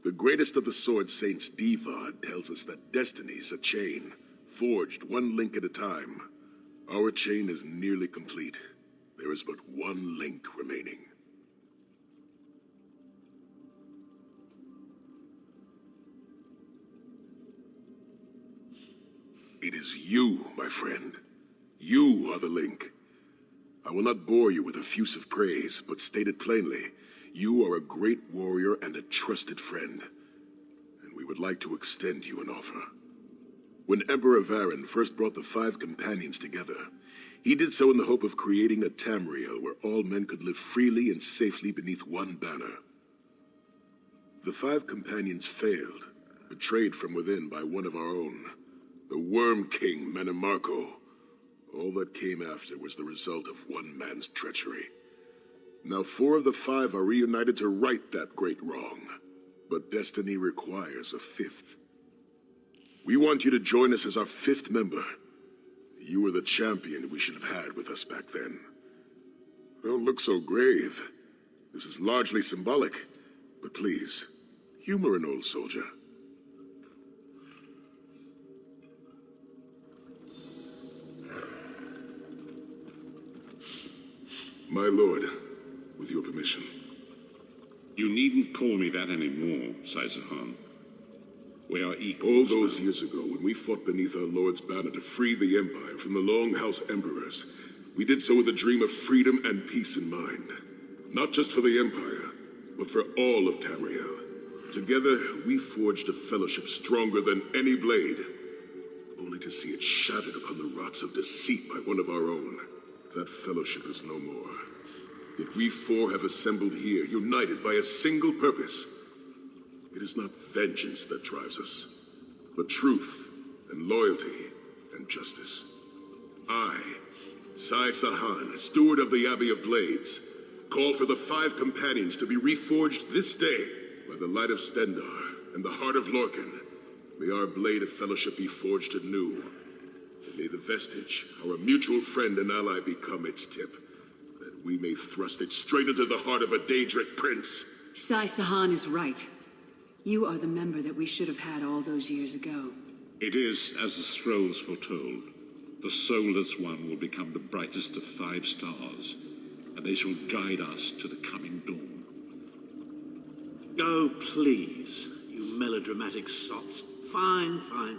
The greatest of the Sword Saints, Divad, tells us that destiny's a chain, forged one link at a time. Our chain is nearly complete. There is but one link remaining. It is you, my friend. You are the link. I will not bore you with effusive praise, but state it plainly. You are a great warrior and a trusted friend, and we would like to extend you an offer. When Emperor Varen first brought the 5 companions together, he did so in the hope of creating a Tamriel where all men could live freely and safely beneath one banner. The 5 companions failed, betrayed from within by one of our own, the Worm King Menemarco. All that came after was the result of one man's treachery. Now 4 of the 5 are reunited to right that great wrong, but destiny requires a 5th. We want you to join us as our 5th member. You were the champion we should have had with us back then. Don't look so grave. This is largely symbolic, but please, humor an old soldier. My lord, with your permission. You needn't call me that anymore, Saisahan. We are equals. All those years ago, when we fought beneath our lord's banner to free the Empire from the Longhouse Emperors, we did so with a dream of freedom and peace in mind. Not just for the Empire, but for all of Tamriel. Together, we forged a fellowship stronger than any blade, only to see it shattered upon the rocks of deceit by one of our own. That fellowship is no more. Yet we 4 have assembled here, united by a single purpose. It is not vengeance that drives us, but truth and loyalty and justice. I, Saisahan, steward of the Abbey of Blades, call for the 5 companions to be reforged this day by the light of Stendarr and the heart of Lorcan. May our blade of fellowship be forged anew. And may the vestige, our mutual friend and ally, become its tip, that we may thrust it straight into the heart of a Daedric prince. Saisahan is right. You are the member that we should have had all those years ago. It is as the scrolls foretold. The soulless one will become the brightest of 5 stars, and they shall guide us to the coming dawn. Oh, please, you melodramatic sots. Fine, fine.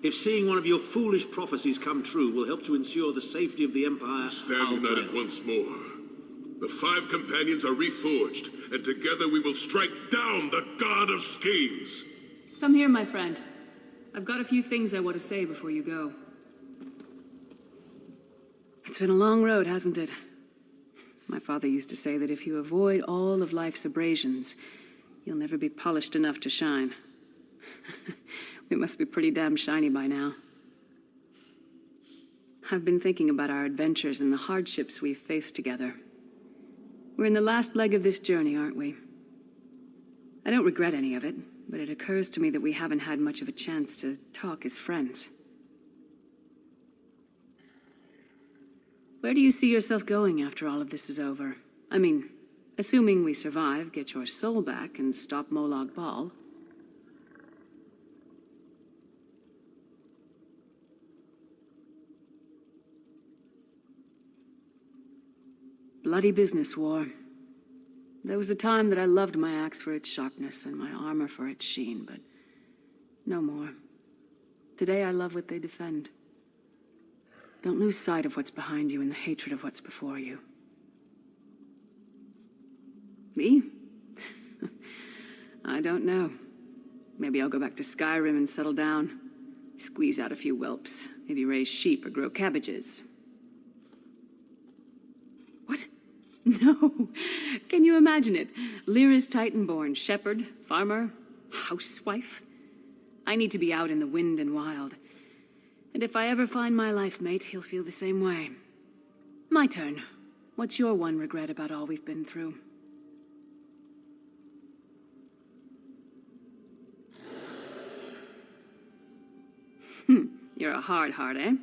If seeing one of your foolish prophecies come true will help to ensure the safety of the Empire, Stand united once more. The 5 companions are reforged, and together we will strike down the God of Schemes. Come here, my friend. I've got a few things I want to say before you go. It's been a long road, hasn't it? My father used to say that if you avoid all of life's abrasions, you'll never be polished enough to shine. We must be pretty damn shiny by now. I've been thinking about our adventures and the hardships we've faced together. We're in the last leg of this journey, aren't we? I don't regret any of it, but it occurs to me that we haven't had much of a chance to talk as friends. Where do you see yourself going after all of this is over? I mean, assuming we survive, get your soul back, and stop Molag Bal. Bloody business, war. There was a time that I loved my axe for its sharpness and my armor for its sheen, but no more. Today I love what they defend. Don't lose sight of what's behind you and the hatred of what's before you. Me? I don't know. Maybe I'll go back to Skyrim and settle down. Squeeze out a few whelps. Maybe raise sheep or grow cabbages. What? No. Can you imagine it? Lyra's Titan-born shepherd, farmer, housewife. I need to be out in the wind and wild. And if I ever find my life mate, he'll feel the same way. My turn. What's your one regret about all we've been through? You're a hard heart, eh?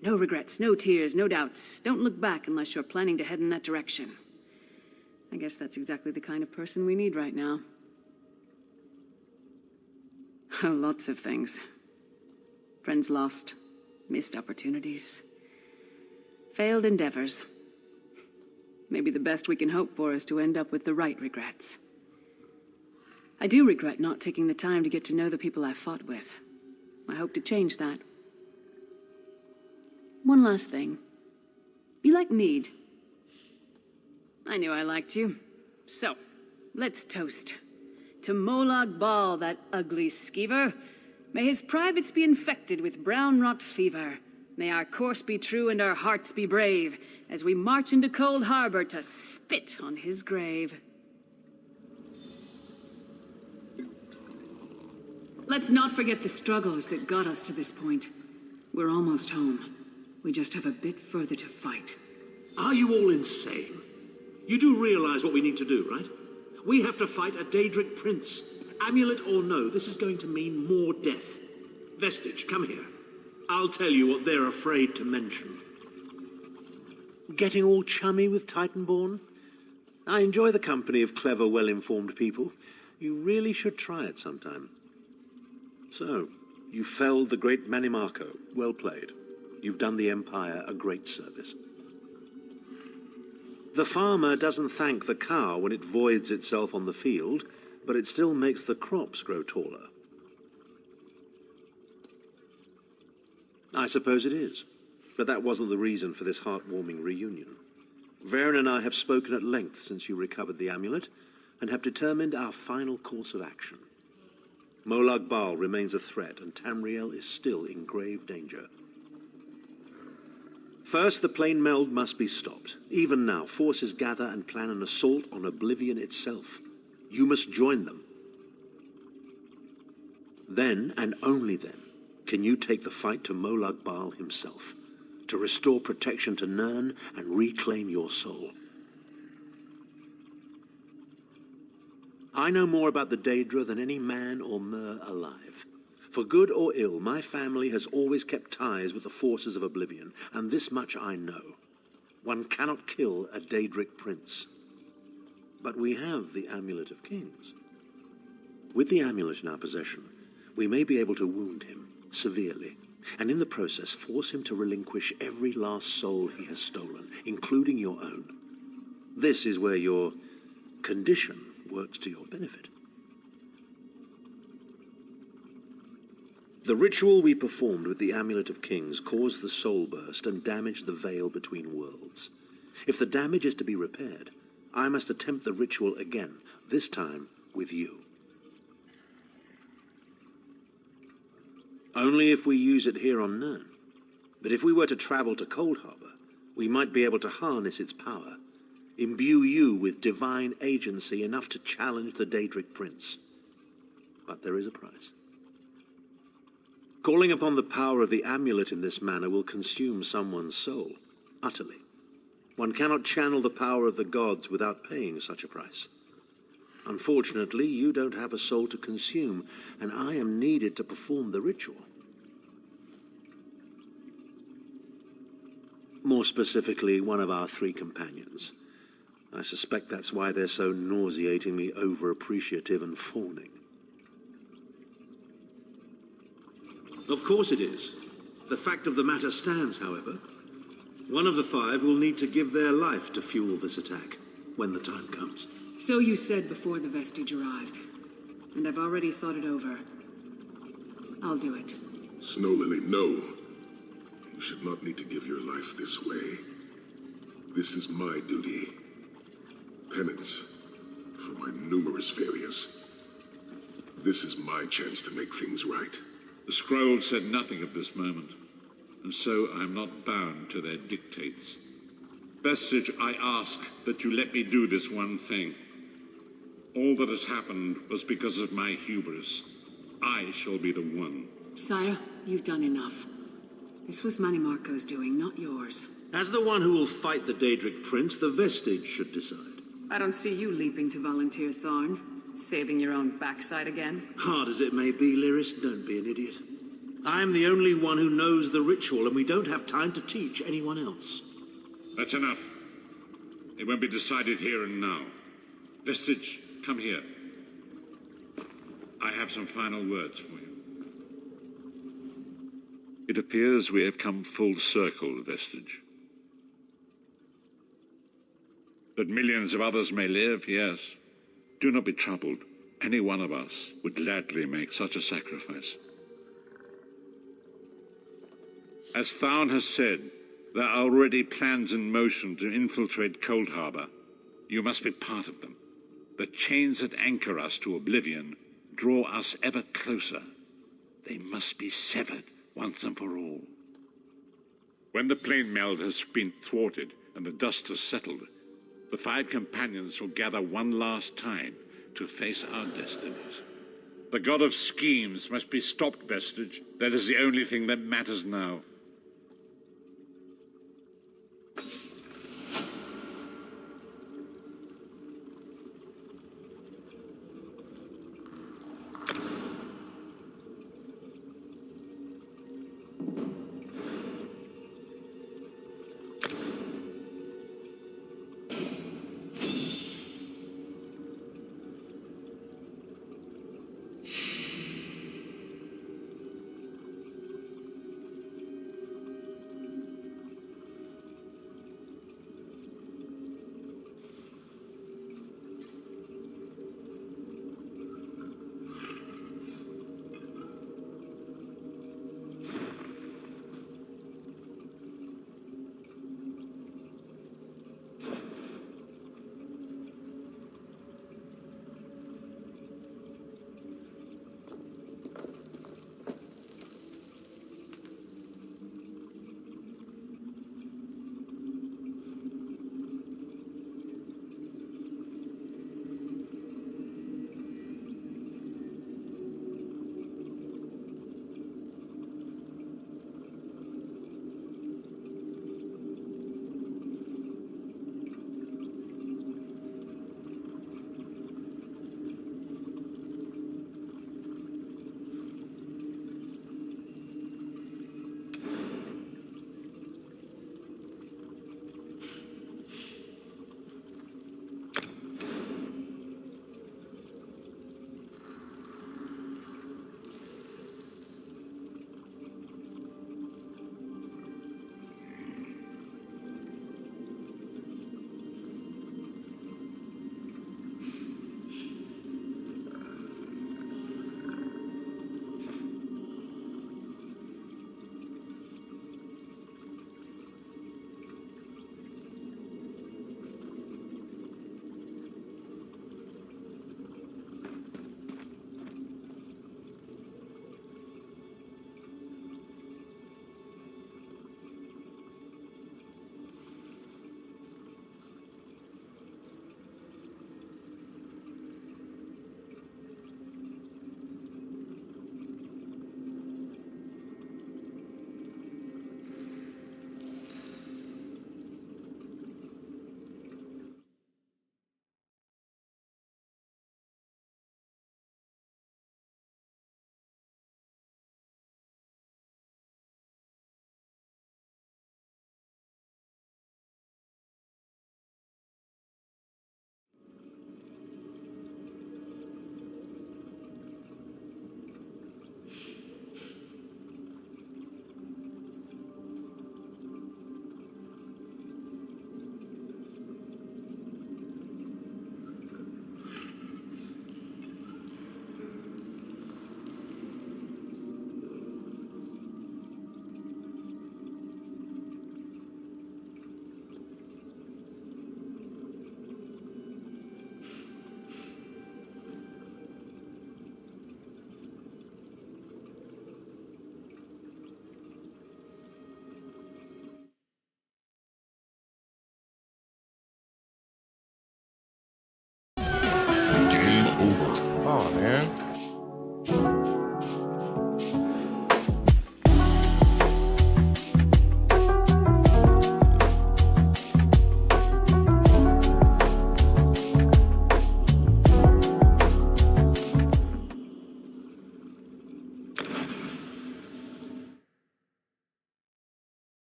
No regrets, no tears, no doubts. Don't look back unless you're planning to head in that direction. I guess that's exactly the kind of person we need right now. Oh, lots of things. Friends lost, missed opportunities, failed endeavors. Maybe the best we can hope for is to end up with the right regrets. I do regret not taking the time to get to know the people I fought with. I hope to change that. One last thing. You like mead? I knew I liked you. So, let's toast. To Molag Bal, that ugly skeever. May his privates be infected with brown rot fever. May our course be true and our hearts be brave, as we march into Cold Harbor to spit on his grave. Let's not forget the struggles that got us to this point. We're almost home. We just have a bit further to fight. Are you all insane? You do realize what we need to do, right? We have to fight a Daedric prince. Amulet or no, this is going to mean more death. Vestige, come here. I'll tell you what they're afraid to mention. Getting all chummy with Titanborn? I enjoy the company of clever, well-informed people. You really should try it sometime. So, you felled the great Manimarco. Well played. You've done the Empire a great service. The farmer doesn't thank the cow when it voids itself on the field, but it still makes the crops grow taller. I suppose it is, but that wasn't the reason for this heartwarming reunion. Varen and I have spoken at length since you recovered the amulet, and have determined our final course of action. Molag Bal remains a threat, and Tamriel is still in grave danger. First, the plane meld must be stopped. Even now, forces gather and plan an assault on Oblivion itself. You must join them. Then, and only then, can you take the fight to Molag Bal himself, to restore protection to Nirn and reclaim your soul. I know more about the Daedra than any man or mer alive. For good or ill, my family has always kept ties with the forces of Oblivion, and this much I know. One cannot kill a Daedric prince. But we have the Amulet of Kings. With the amulet in our possession, we may be able to wound him severely, and in the process force him to relinquish every last soul he has stolen, including your own. This is where your condition works to your benefit. The ritual we performed with the Amulet of Kings caused the soul burst and damaged the veil between worlds. If the damage is to be repaired, I must attempt the ritual again, this time with you. Only if we use it here on Nirn. But if we were to travel to Cold Harbor, we might be able to harness its power, imbue you with divine agency enough to challenge the Daedric Prince. But there is a price. Calling upon the power of the amulet in this manner will consume someone's soul, utterly. One cannot channel the power of the gods without paying such a price. Unfortunately, you don't have a soul to consume, and I am needed to perform the ritual. More specifically, one of our 3 companions. I suspect that's why they're so nauseatingly over-appreciative and fawning. Of course it is. The fact of the matter stands, however. One of the 5 will need to give their life to fuel this attack, when the time comes. So you said before the vestige arrived, and I've already thought it over. I'll do it. Snow Lily, no. You should not need to give your life this way. This is my duty. Penance for my numerous failures. This is my chance to make things right. The scroll said nothing of this moment, and so I am not bound to their dictates. Vestige, I ask that you let me do this one thing. All that has happened was because of my hubris. I shall be the one. Sire, you've done enough. This was Manimarco's doing, not yours. As the one who will fight the Daedric Prince, the Vestige should decide. I don't see you leaping to volunteer, Thorn. Saving your own backside again. Hard as it may be, Lyris, don't be an idiot. I am the only one who knows the ritual, and we don't have time to teach anyone else. That's enough. It won't be decided here and now. Vestige, come here. I have some final words for you. It appears we have come full circle, Vestige. That millions of others may live, yes. Do not be troubled. Any one of us would gladly make such a sacrifice. As Thaun has said, there are already plans in motion to infiltrate Cold Harbor. You must be part of them. The chains that anchor us to oblivion draw us ever closer. They must be severed once and for all. When the plane meld has been thwarted and the dust has settled, the 5 companions will gather one last time to face our destinies. The god of schemes must be stopped, Vestige. That is the only thing that matters now. Oh man.